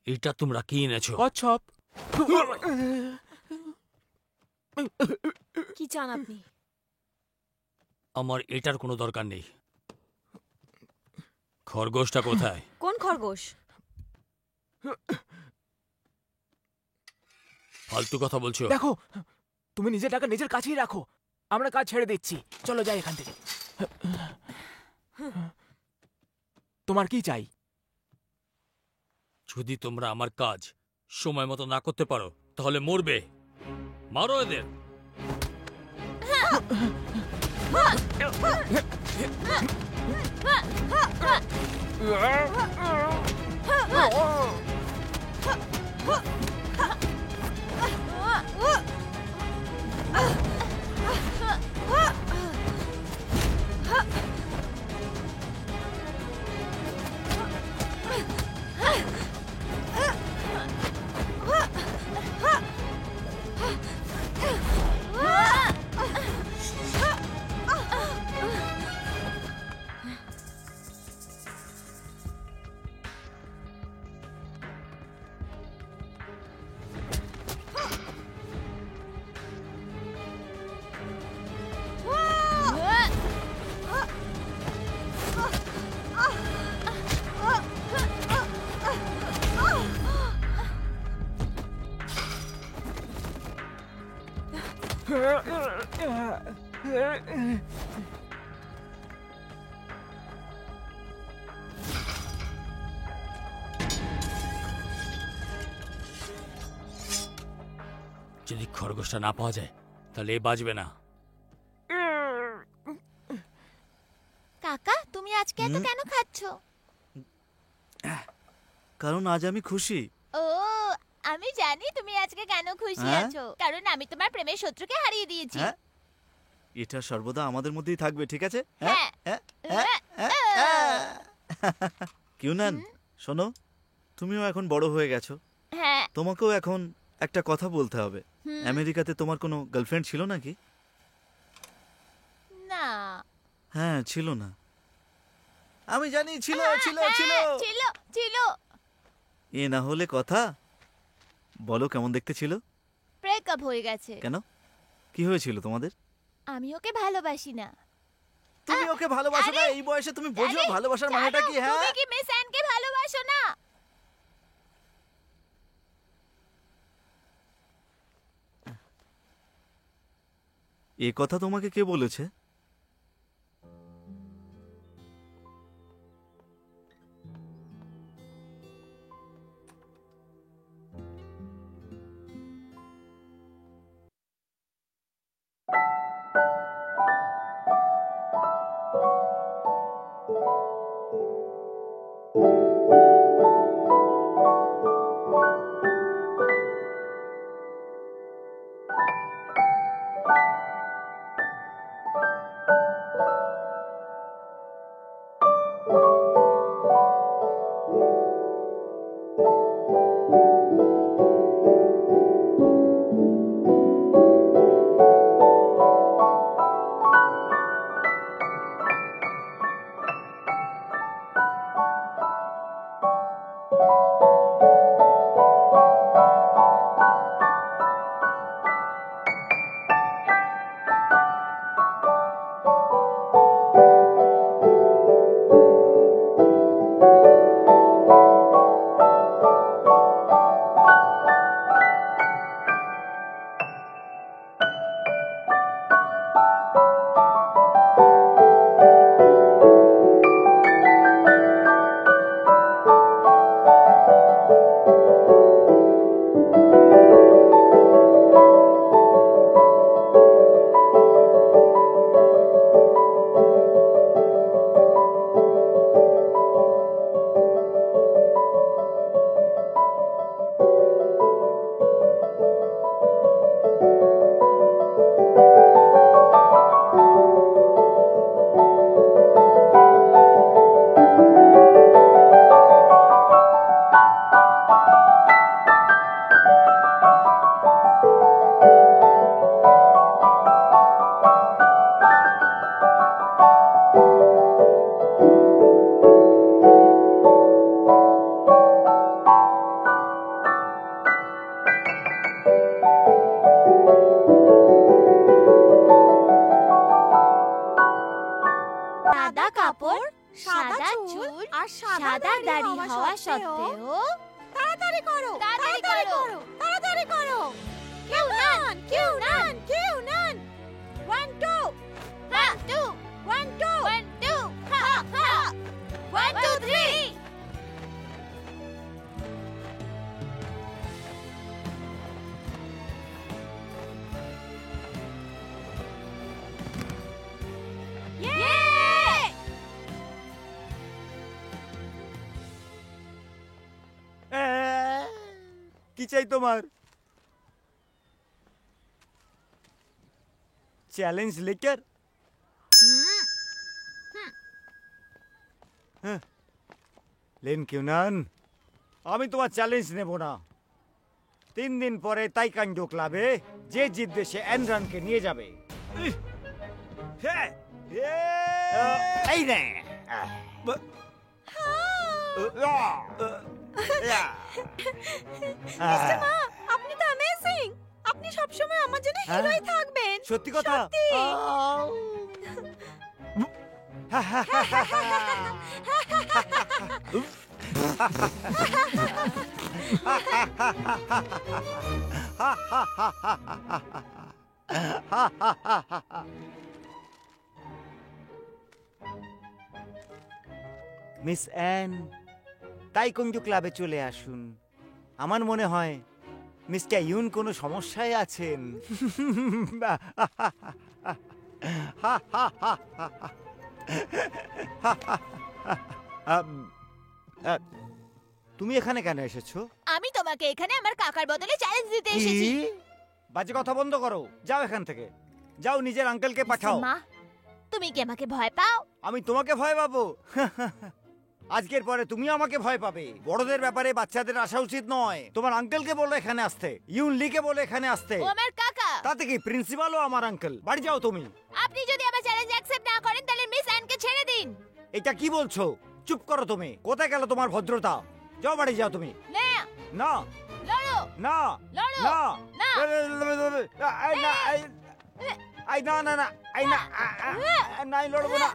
এটা তোমরা কি এনেছো? কচ্ছপ। কি চান আপনি? আমার এটার কোনো দরকার নেই। খরগোশটা কোথায়? কোন খরগোশ? ফালতু কথা বলছো? দেখো, তুমি নিজের টাকা নিজের কাছেই রাখো। আমরা কাজ ছেড়ে দিচ্ছি, চলো যাই এখান থেকে। তোমার কি চাই? যদি তোমরা আমার কাজ সময় মতো না করতে পারো তাহলে মরবে। মারো এদের। যদি খরগোশটা না পাওয়া যায় তাহলে এ বাঁচবে না। কাকা, তুমি আজকে এত কেন খাচ্ছ? কারণ আজ আমি খুশি। ও, আমি জানি তুমি আজকে কেন খুশি হ্যাঁ? আছো। কারণ আমি তোমার প্রেমের শত্রুকে হারিয়ে দিয়েছি। হ্যাঁ এটা সর্বদা আমাদের মধ্যেই থাকবে, ঠিক আছে? হ্যাঁ। কিউনান, শোনো, তুমিও এখন বড় হয়ে গেছো। হ্যাঁ। তোমাকেও এখন একটা কথা বলতে হবে। হুম। আমেরিকাতে তোমার কোনো গার্লফ্রেন্ড ছিল নাকি? না। হ্যাঁ, ছিল না। আমি জানি ছিল ছিল ছিল। ছিল ছিল। এ না হলে কথা। বলো কেমন দেখতে ছিল? ব্রেকআপ হয়ে গেছে। কেন? কি হয়েছিল তোমাদের? আমি ওকে ভালোবাসি না। তুমি ওকে ভালোবাসো না? এই বয়সে তুমি বোঝো আরে, ভালোবাসার মানেটা কি? জানো, হ্যাঁ, তুমি কি মিস অ্যানকে ভালোবাসো না? এ কথা তোমাকে কে বলেছে? সাদা কাপড়, সাদা চুল আর সাদা দাড়ি হওয়া সত্ত্বেও তাড়াতাড়ি করো, তাড়াতাড়ি করো। তাড়াতাড়ি করো। কেউ নান, কেউ নেন, কেউ নেন। 1 2 1 2 1 2 1 2 হা হা 1 2 3 কি চাই তোমার? Challenge lacquer? লেন কিউনান, আমি তোমার চ্যালেঞ্জ নেব না। 3 দিন পরে তাইকান্ডো ক্লাবে যে জিতবে সে এনরানকে নিয়ে যাবে। এই নে। মিস্টার মা, আপনি তো অ্যামেজিং। আপনি সবসময় আমার জন্য হিরোই থাকবেন। সত্যি কথা? সত্যি। মিস অ্যান, তাইকোন্ডো ক্লাবে চলে আসুন। আমার মনে হয় মিস্টার ইউন কোনো সমস্যায় আছেন। তুমি এখানে কেন এসেছো? আমি তোমাকে এখানে আমার কাকার বদলে চ্যালেঞ্জ দিতে কি? এসেছি। বাজে কথা বন্ধ করো, যাও এখান থেকে। যাও নিজের আঙ্কেলকে পাঠাও। মা, তুমি কি আমাকে ভয় পাও? আমি তোমাকে ভয় পাবো? আজকের পরে তুমি আমাকে ভয় পাবে। বড়দের ব্যাপারে বাচ্চাদের আসা উচিত নয়। তোমার আঙ্কেলকে বলো এখানে আসতে, ইউন লিকে বলো এখানে আসতে। ও আমার কাকা। তাতে কি প্রিন্সিপালও আমার আঙ্কেল। বাড়ি যাও তুমি। আপনি যদি আমার চ্যালেঞ্জ অ্যাকসেপ্ট না করেন তাহলে মিস অ্যানকে ছেড়ে দিন। এটা কি বলছো? চুপ করো তুমি। কোথায় গেল তোমার ভদ্রতা? যাও বাড়ি যাও তুমি। না, না লড়ো, না লড়ো। না না। আই না না না আই না নাই লড়বো না।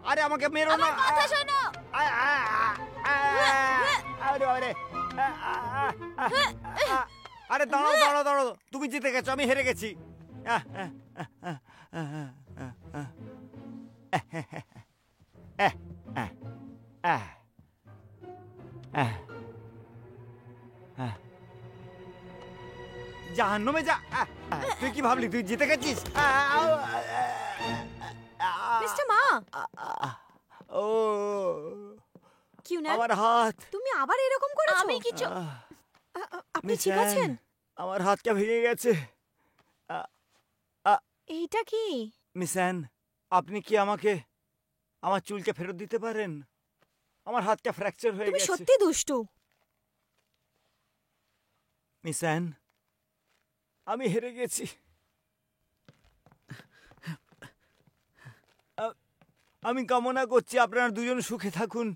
আরে আমাকে মেরো না। আমার কথা শোনো। আরে আরে আরে দাঁড়াও দাঁড়াও দাঁড়াও, তুমি জিতে গেছো, আমি হেরে গেছি। জাহান্নামে যা। তুই কি ভাবলি তুই জিতে গেছিস? মিস্টার মা, ও কিউনান, আমার হাত। তুমি আবার এরকম করেছো? আমি কিছু আপনি মিস ঠিক অ্যান, আছেন? আমার হাতটা ভেঙে গেছে। এইটা কি? মিস অ্যান, আপনি কি আমাকে আমার চুলকে ফেরত দিতে পারেন? আমার হাতটা ফ্র্যাকচার হয়ে তুমি গেছে। সত্যি দুষ্টু। মিস অ্যান, আমি হেরে গেছি। আমি কামনা করছি আপনারা দুজন সুখে থাকুন।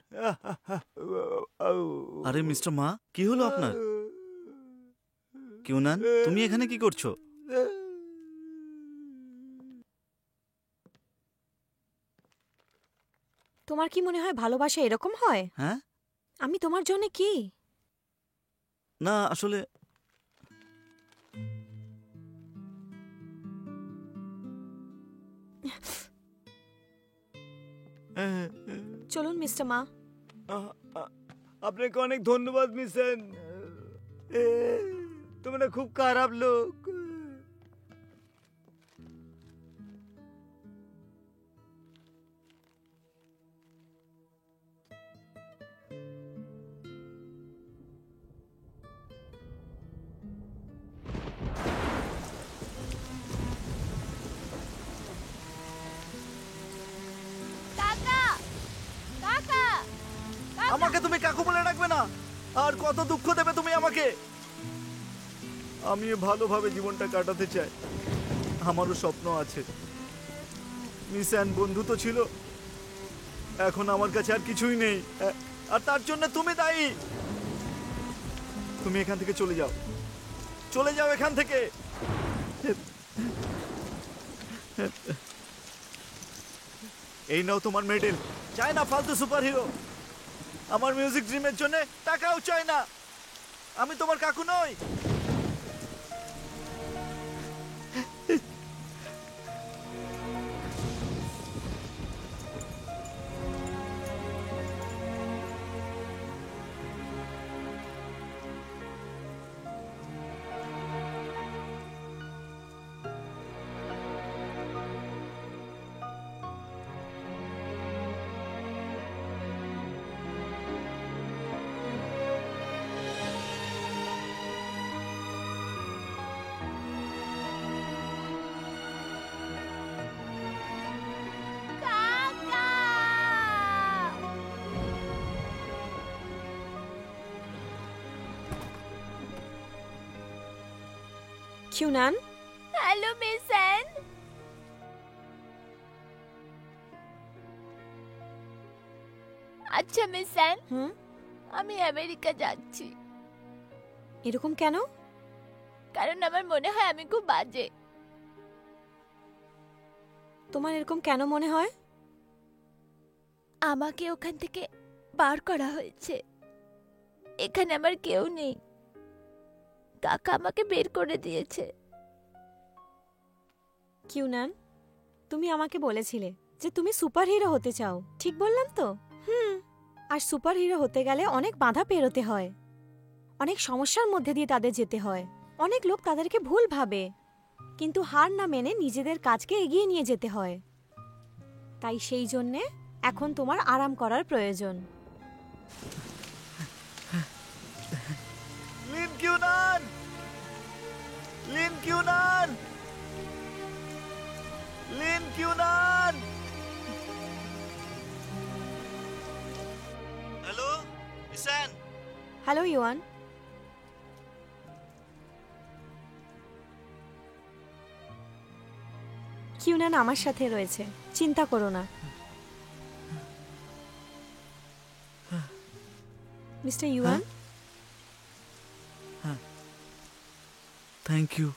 আরে মিস্টার মা, কি হলো আপনার? কিউনান, তুমি এখানে কি করছো? তোমার কি মনে হয় ভালোবাসা এরকম হয়? হ্যাঁ? আমি তোমার জন্য কি? না আসলে চলুন মিস্টার মা। আপনাকে অনেক ধন্যবাদ মিশন, তোমরা খুব খারাপ লোক। কাকা কাকা আমাকে তুমি কাকু বলে ডাকবে না। আর কত দুঃখ দেবে তুমি আমাকে? আমি ভালোভাবে জীবনটা কাটাতে চাই, আমারও স্বপ্ন আছে। মিস অ্যান বন্ধু তো ছিল, এখন আমার কাছে আর কিছুই নেই, আর তার জন্য তুমি দায়ী। তুমি এখান থেকে চলে যাও, চলে যাও এখান থেকে। এই নাও তোমার মেডেল। চাই না ফালতু সুপার হিরো। আমার মিউজিক ড্রিমের জন্য টাকাও চাই না। আমি তোমার কাকু নই। কিউনান, হ্যালো মিস অ্যান। আচ্ছা মিস অ্যান, হুম, আমি আমেরিকা যাচ্ছি, এরকম কেন? কারণ আমার মনে হয় আমি খুব বাজে। তোমার এরকম কেন মনে হয়? আমাকে ওখান থেকে বার করা হয়েছে। এখানে আমার কেউ নেই, কাকা আমাকে বের করে দিয়েছে। কিউনান, তুমি আমাকে বলেছিলে যে তুমি সুপার হিরো হতে চাও, ঠিক বললাম তো? আর সুপার হিরো হতে গেলে অনেক বাধা পেরোতে হয়, অনেক সমস্যার মধ্যে দিয়ে তাদের যেতে হয়। অনেক লোক তাদেরকে ভুল ভাবে, কিন্তু হার না মেনে নিজেদের কাজকে এগিয়ে নিয়ে যেতে হয়। তাই সেই জন্যে এখন তোমার আরাম করার প্রয়োজন। Lin Qiunan, Lin Qiunan, Lin Qiunan. Hello miss Ann. Hello Yuan. Qiunan আমার সাথে রয়েছে, চিন্তা করো না। Mister Yuan, thank you.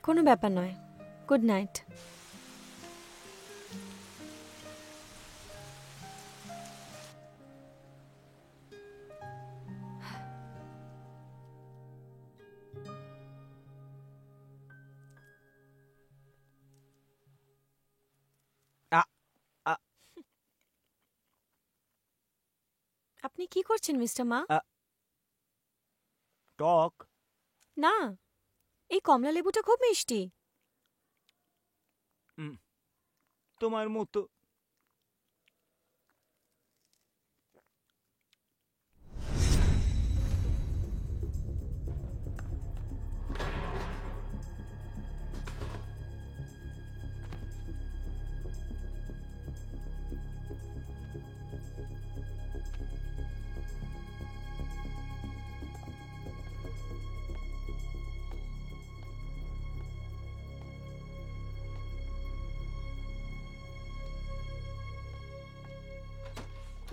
কোনো ব্যাপার নয়। Good night. আপনি কি করছেন মিস্টার মা? টক না, এই কমলা লেবুটা খুব মিষ্টি। তোমার মতো।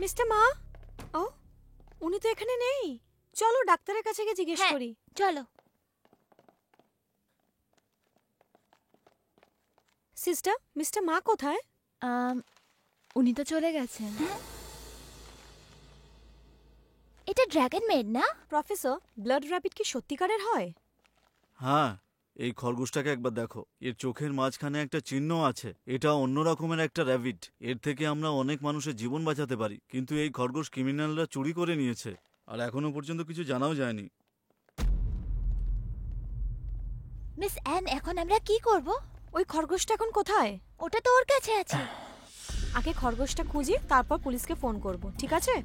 মিস্টার মা, ও উনি তো এখানে নেই। চলো ডাক্তারের কাছে গিয়ে জিজ্ঞেস হ্যাঁ। করি। চলো। সিস্টার, মিস্টার মা কোথায়? উনি তো চলে গেছেন। এটা ড্রাগন মেড না? প্রফেসর, ব্লাড র্যাবিট কি সত্যিকারের হয়? হ্যাঁ, এই খরগোশটাকে একবার দেখো। এর চোখের মাঝখানে একটা চিহ্ন আছে। এটা অন্য রকমের একটা র্যাবিট। এর থেকে আমরা অনেক মানুষের জীবন বাঁচাতে পারি, কিন্তু এই খরগোশ ক্রিমিনালরা চুরি করে নিয়েছে, আর এখনো পর্যন্ত কিছু জানাও যায়নি। মিস অ্যান, এখন আমরা কি করব? ওই খরগোশটা এখন কোথায়? ওটা তো ওর কাছে আছে। আগে খরগোশটা খুঁজি, তারপর পুলিশকে ফোন করব, ঠিক আছে?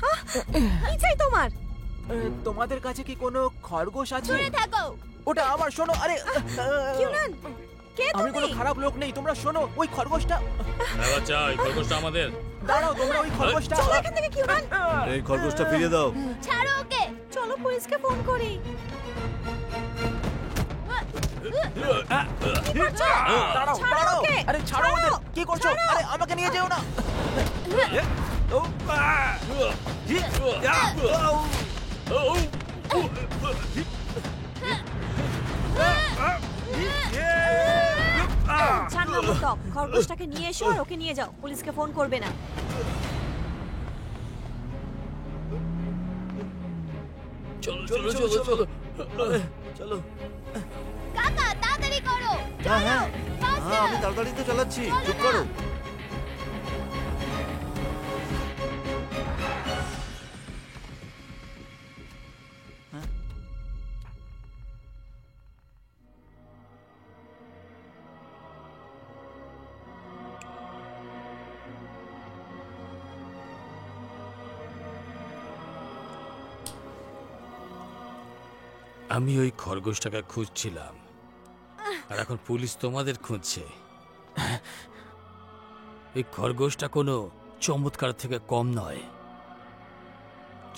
হ্যাঁ, কি চাই তোমার? তোমাদের কাছে কি কোনো খরগোশ আছে? দূরে থাকো। ওটা আমার, শোনো। আরে কিউনান, কে আমি কোনো তুমি? খারাপ লোক নেই, তোমরা শোনো। ওই খরগোশটা, হ্যাঁ বাচ্চা, এই খরগোশটা আমাদের। দাঁড়াও তোমরা, ওই খরগোশটা। চলো এখান থেকে কিউনান। এই খরগোশটা ফিরিয়ে দাও। ছাড়ো ওকে। চলো পুলিশকে ফোন করি। দাঁড়াও ছাড়ো দাঁড়াও। ওকে, আরে ছাড়ো ছাড়ো। ওদের, কি করছো? আরে আমাকে নিয়ে যেও না। ছাড়ো তো, খরগোশটাকে নিয়ে এসো আর ওকে নিয়ে যাও। পুলিশকে ফোন করবে না। চলো চলো চলো চলো। চলো। কাকা তাড়াতাড়ি করো। হ্যাঁ হ্যাঁ faster! হ্যাঁ, আমি তাড়াতাড়ি তো চালাচ্ছি, চুপ করো। আমি ওই খরগোশটাকে খুঁজছিলাম, আর এখন পুলিশ তোমাদের খুঁজছে। এই খরগোশটা কোনো চমৎকার থেকে কম নয়।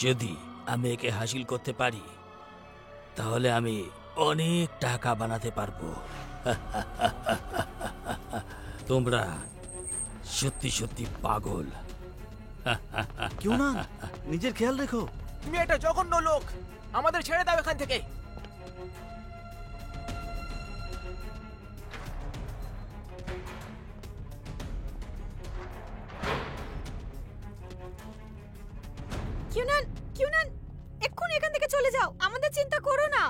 যদি আমি একে হাসিল করতে পারি, তাহলে আমি অনেক টাকা বানাতে পারবো। তোমরা সত্যি সত্যি পাগল। কেউ না, নিজের খেয়াল রেখো। তুমি একটা জঘন্য লোক, আমাদের ছেড়ে দাও এখান থেকে। কিউনান, কিউনান, এক্ষুনি এখান থেকে চলে যাও। আমাদের চিন্তা করো না।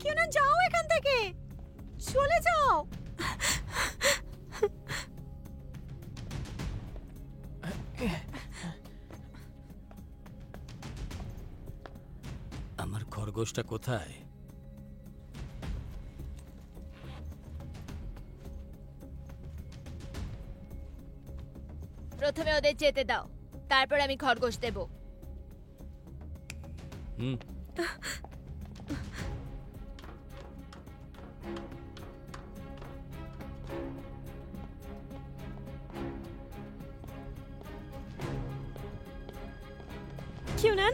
কিউনান, যাও এখান থেকে, চলে যাও। আমার খরগোশটা কোথায়? প্রথমে ওদের যেতে দাও, তারপর আমি খরগোশ দেব। হুম, কিউনান,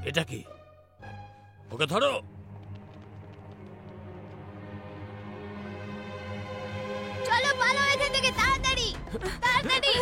এটা কি? ওকে ধরো। চলো পালো এখান থেকে, তাড়াতাড়ি তাড়াতাড়ি।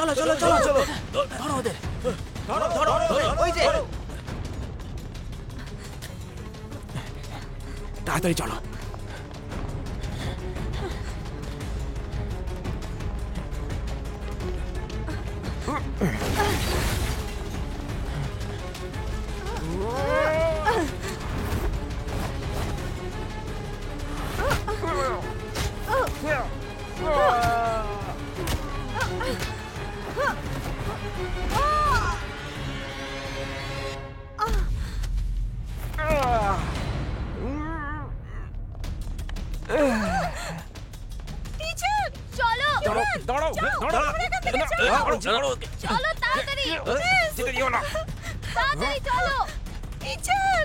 চলো চলো চলো চলো ধরো ওদের ধরো ধরো ওই যে তাড়াতাড়ি চলো টিচার চলো দাঁড়াও চলো তাড়াতাড়ি তাড়াতাড়ি চলো টিচার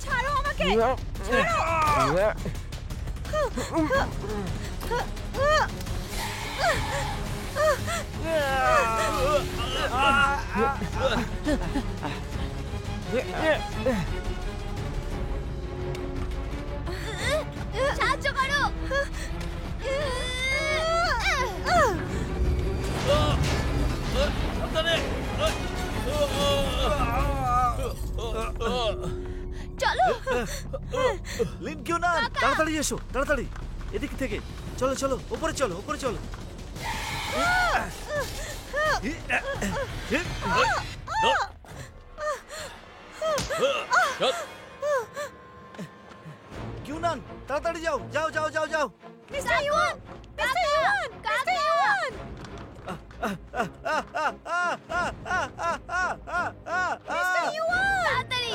ছাড়ো আমাকে সাহায্য করো চলো লিন কিউ না, তাড়াতাড়ি এসো, তাড়াতাড়ি এদিক থেকে। চলো চলো, উপরে চলো, উপরে চলো। কিউ না, তাড়াতাড়ি যাও, যাও যাও যাও যাও। Mister yuan mister yuan mister yuan mister yuan তাড়াতাড়ি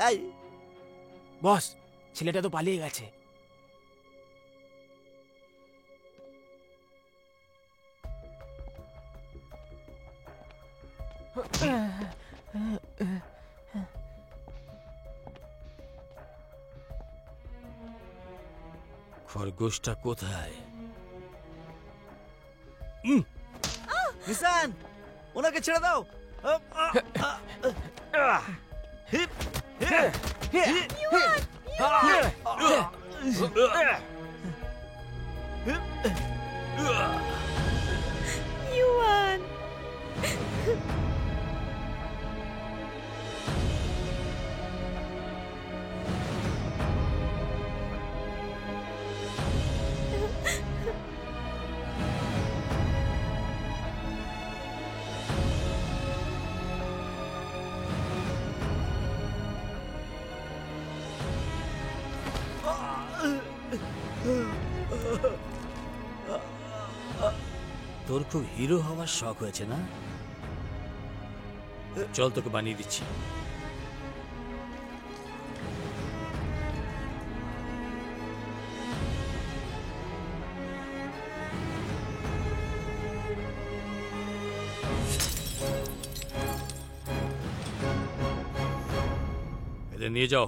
এই বস ছেলেটা তো পালিয়ে গেছে খরগোশটা কোথায়? মিসান, ওনাকে ছেড়ে দাও। হিপ ইউয়ান তোর খুব হিরো হওয়ার শখ হয়েছে না? চল তোকে বানিয়ে দিচ্ছি। এদের নিয়ে যাও।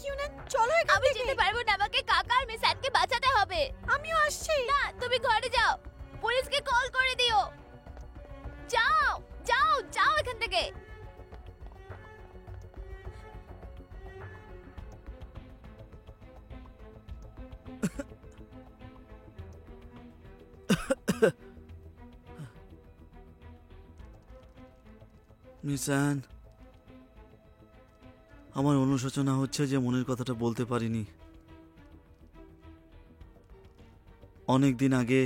ইউয়ান চলো এখান আমি থেকে। যেতে পারবো না, আমাকে কাকা আর মিস অ্যানকে বাঁচাতে হবে। আমিও আসছি। না, তুমি ঘরে যাও, পুলিশকে কল করে দিও। যাও যাও যাও এখান থেকে। মিসান, আমার অনুশোচনা হচ্ছে যে মনের কথাটা বলতে পারিনি। অনেক দিন আগে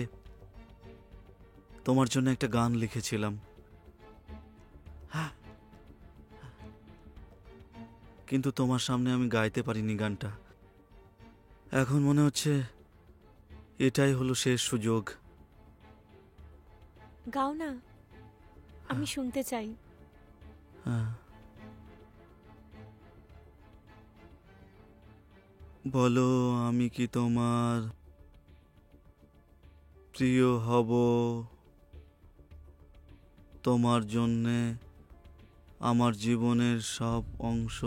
তোমার জন্য একটা গান লিখেছিলাম, কিন্তু তোমার সামনে আমি গাইতে পারিনি গানটা। এখন মনে হচ্ছে এটাই হলো শেষ সুযোগ। গাও না, আমি শুনতে চাই। হ্যাঁ। বলো, আমি কি তোমার প্রিয় হব? তোমার জন্যে আমার জীবনের সব অংশ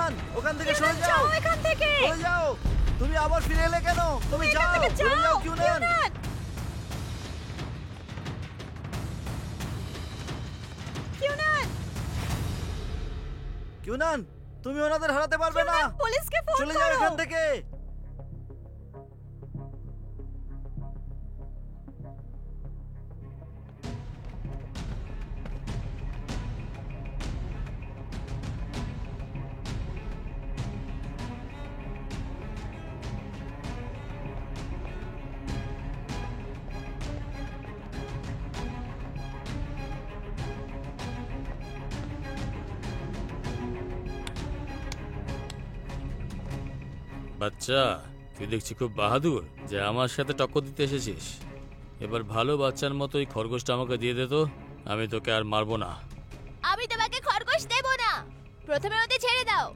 কিউনান ওখান থেকে সরে যাও, যাও এখান থেকে। সরে যাও। তুমি আবার ফিরে এলে কেন? তুমি যাও, এখান থেকে সরে যাও কিউনান। কিউনান। কিউনান, কিউনান তুমি ওনাদের হারাতে পারবে না। কিউনান, পুলিশকে ফোন চলে যাও করো। এখান থেকে। বাচ্চা, তুই দেখছি খুব বাহাদুর যে আমার সাথে টক্কর দিতে এসেছিস। এবার ভালো বাচ্চার মতো এই খরগোশটা আমাকে দিয়ে দে তো, আমি তোকে আর মারবো না। আমি তোমাকে খরগোশ দেব না, প্রথমে ওদের ছেড়ে দাও।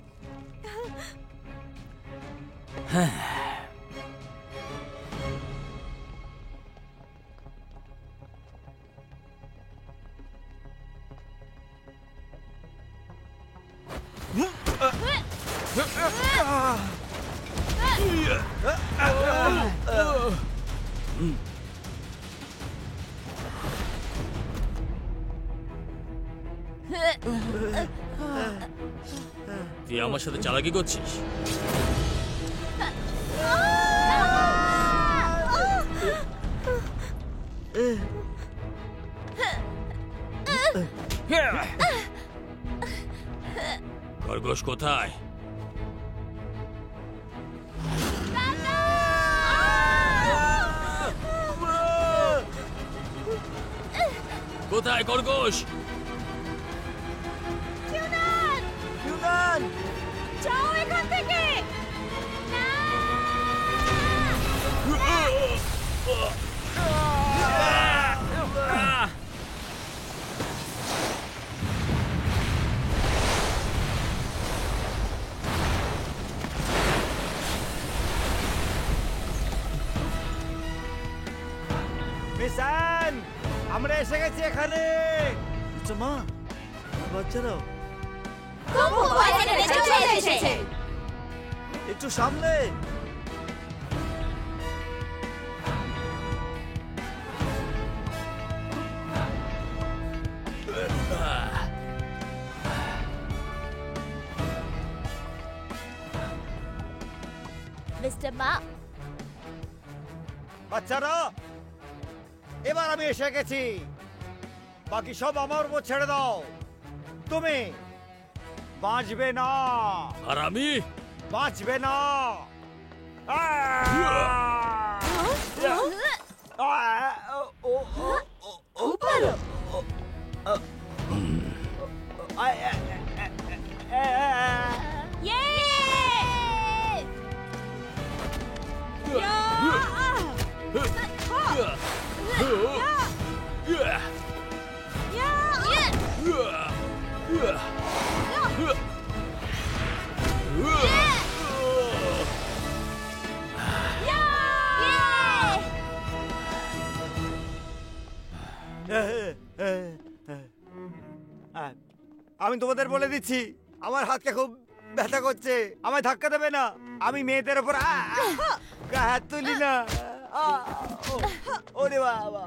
তুই আমার সাথে চালাকি করছিস? খরগোশ কোথায়? কোথায় খরগোশ? কিউনান যাও এখান থেকে। মিস অ্যান, আমরা এসে গেছি এখানে। আচ্ছা মা, বাচ্চারাও একটু সামলে। মিস্টার মা, বাচ্চারা, এবার আমি এসে গেছি। বাকি সব আমার উপর ছেড়ে দাও। তুমি বাঁচবে না, আর আমি? বাঁচবে না। আমি তোমাদের বলে দিচ্ছি, আমার হাতকে খুব ব্যথা করছে। আমায় ধাক্কা দেবে না, আমি মেয়েদের উপর হাত তুলি না। ওরে বাবা,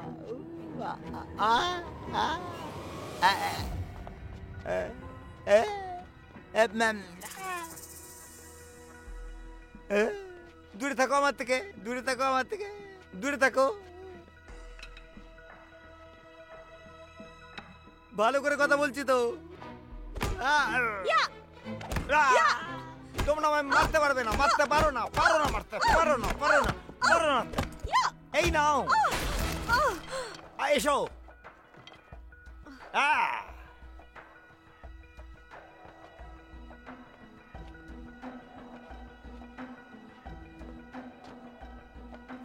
দূরে থাকো আমার থেকে, দূরে থাকো আমার থেকে, দূরে থাকো। ভালো করে কথা বলছি তো। তোমরা আমায় মারতে পারবে না, মারতে পারো না, পারো না, মারতে পারো না, পারো না, পারো না। এই নাও, এসো।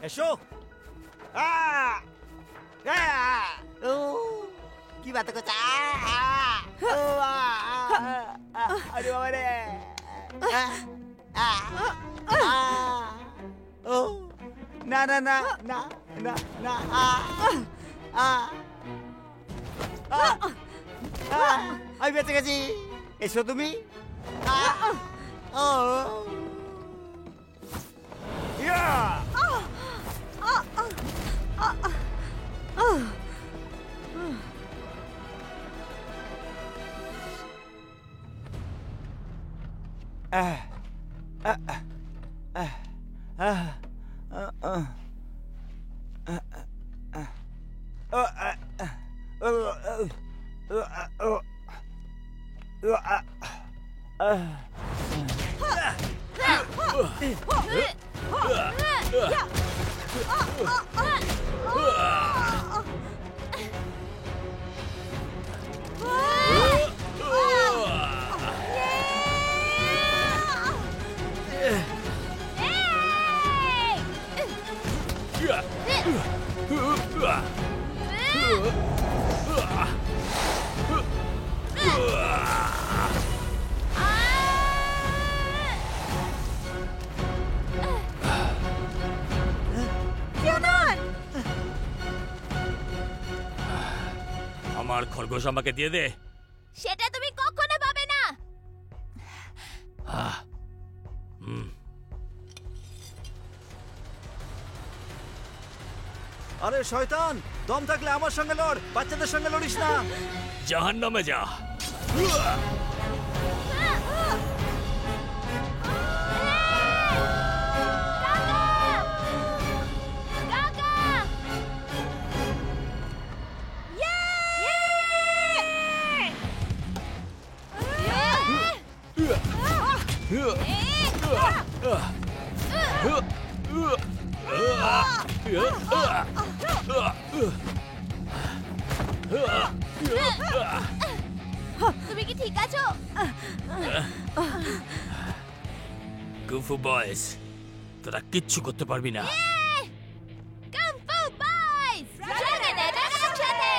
এসো। কি বাত করছে? আরে বাবা রে। না না না না না না। আমি বেঁচে গেছি। এসো তুমি। আমার খরগোশ আমাকে দিয়ে দে। সেটা তুমি কখনো পাবে না। আহ, হুম। আরে শয়তান, দম থাকলে আমার সঙ্গে লড়, বাচ্চাদের সঙ্গে লড়িস না। জাহান্নামে যা। তুমি কি ঠিক আছো? কুফু বয়েস, তোরা কিচ্ছু করতে পারবি না। কাম্পু বয়েজ, ড্রাগন একসাথে।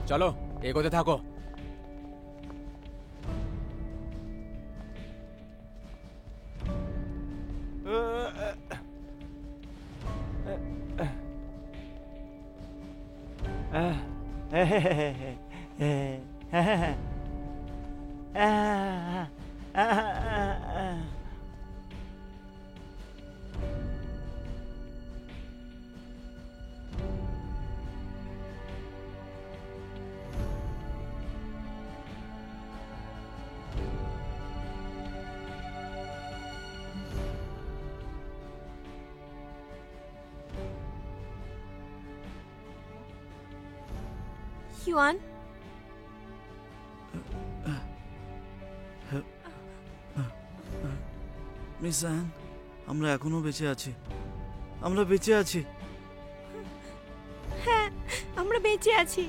চলো এগোতে থাকো। হিউয়ান, মিস অ্যান, আমরা এখনো বেঁচে আছি। আমরা বেঁচে আছি। হ্যাঁ, আমরা বেঁচে আছি।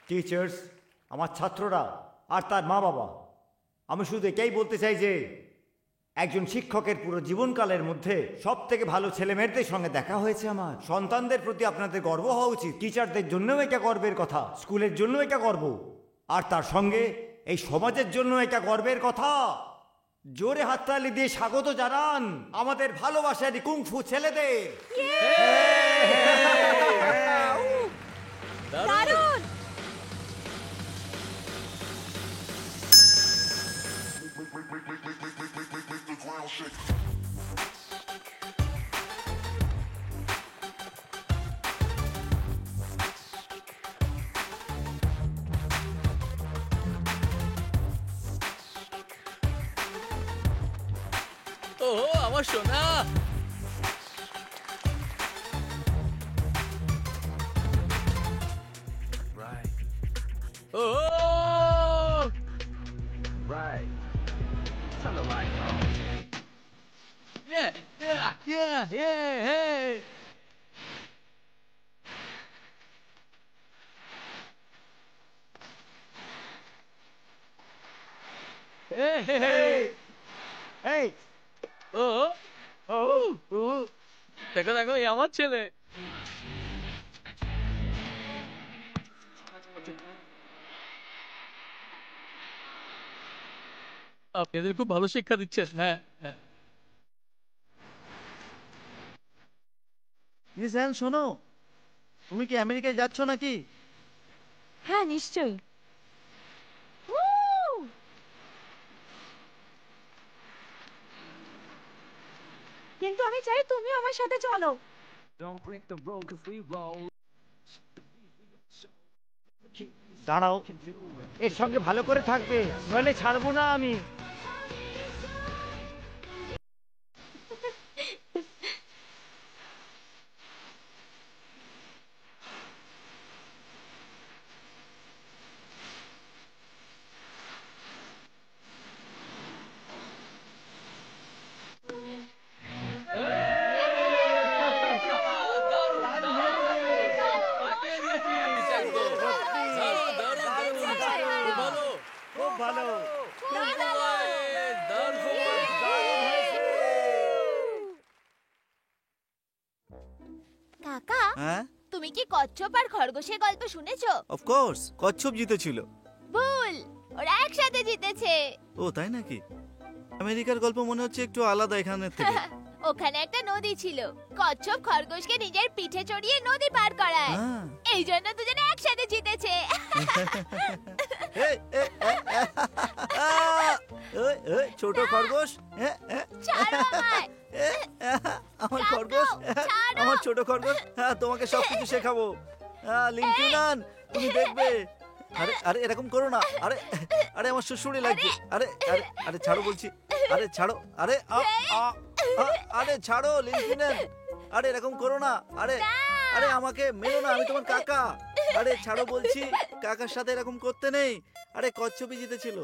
টিচার্স, আমার ছাত্ররা আর তার মা বাবা, আমি শুধু এটাই বলতে চাই যে একজন শিক্ষকের পুরো জীবনকালের মধ্যে সব থেকে ভালো ছেলে মেয়েদের সঙ্গে দেখা হয়েছে আমার। সন্তানদের প্রতি আপনাদের গর্ব হওয়া উচিত। টিচারদের জন্যও এটা গর্বের কথা, স্কুলের জন্য এটা গর্ব, আর তার সঙ্গে এই সমাজের জন্য এটা গর্বের কথা। জোরে হাততালি দিয়ে স্বাগত জানান আমাদের ভালোবাসার কুংফু ছেলেদের। দারুণ! ও আমার সোনা, ও yeah, yeah, yeah, yeah, hey. Hey, hey, hey. Hey. Oh, oh, oh. দেখো দেখো, এই আমার ছেলে। আপনি এদের খুব ভালো শিক্ষা দিচ্ছেন। হ্যাঁ হ্যাঁ। মিস অ্যান, শোনো, তুমি কি আমেরিকায় যাচ্ছ নাকি? হ্যাঁ, নিশ্চয়ই। কিন্তু আমি চাই তুমিও আমার সাথে চলো। দাঁড়াও, এর সঙ্গে ভালো করে থাকবে, নইলে ছাড়বো না আমি। খুব ভালো। কাকা, হ্যাঁ, তুমি কি কচ্ছপ আর খরগোশের গল্প শুনেছো? অফকোর্স, কচ্ছপ জিতেছিল। ভুল, ওরা একসাথে জিতেছে। ও তাই নাকি? আমেরিকার গল্প মনে হচ্ছে একটু আলাদা এখানের থেকে। ওখানে একটা নদী ছিল, কচ্ছপ খরগোশকে নিজের পিঠে চড়িয়ে নদী পার করায়, হ্যাঁ। এই জন্য দুজনে একসাথে জিতেছে। এই, এই, এই, এই, ছোট খরগোশ, ছাড়ো আমায়। আমার ছাড়ো, খরগোশ, ছাড়ো। আমার ছোট খরগোশ, হ্যাঁ তোমাকে সবকিছু শেখাবো। লিংকিনান, তুমি দেখবে। আরে আরে এরকম করো না। আরে আরে আমার শ্বশুরই লাগছে। আরে আরে আরে ছাড়ো বলছি। আরে ছাড়ো। আরে আরে ছাড়ো লিংকিনান। আরে এরকম করো না। আরে আরে আমাকে মেরো না, আমি তোমার কাকা। আরে ছাড়ো বলছি, কাকার সাথে এরকম করতে নেই। আরে কচ্ছপই জিতেছিল।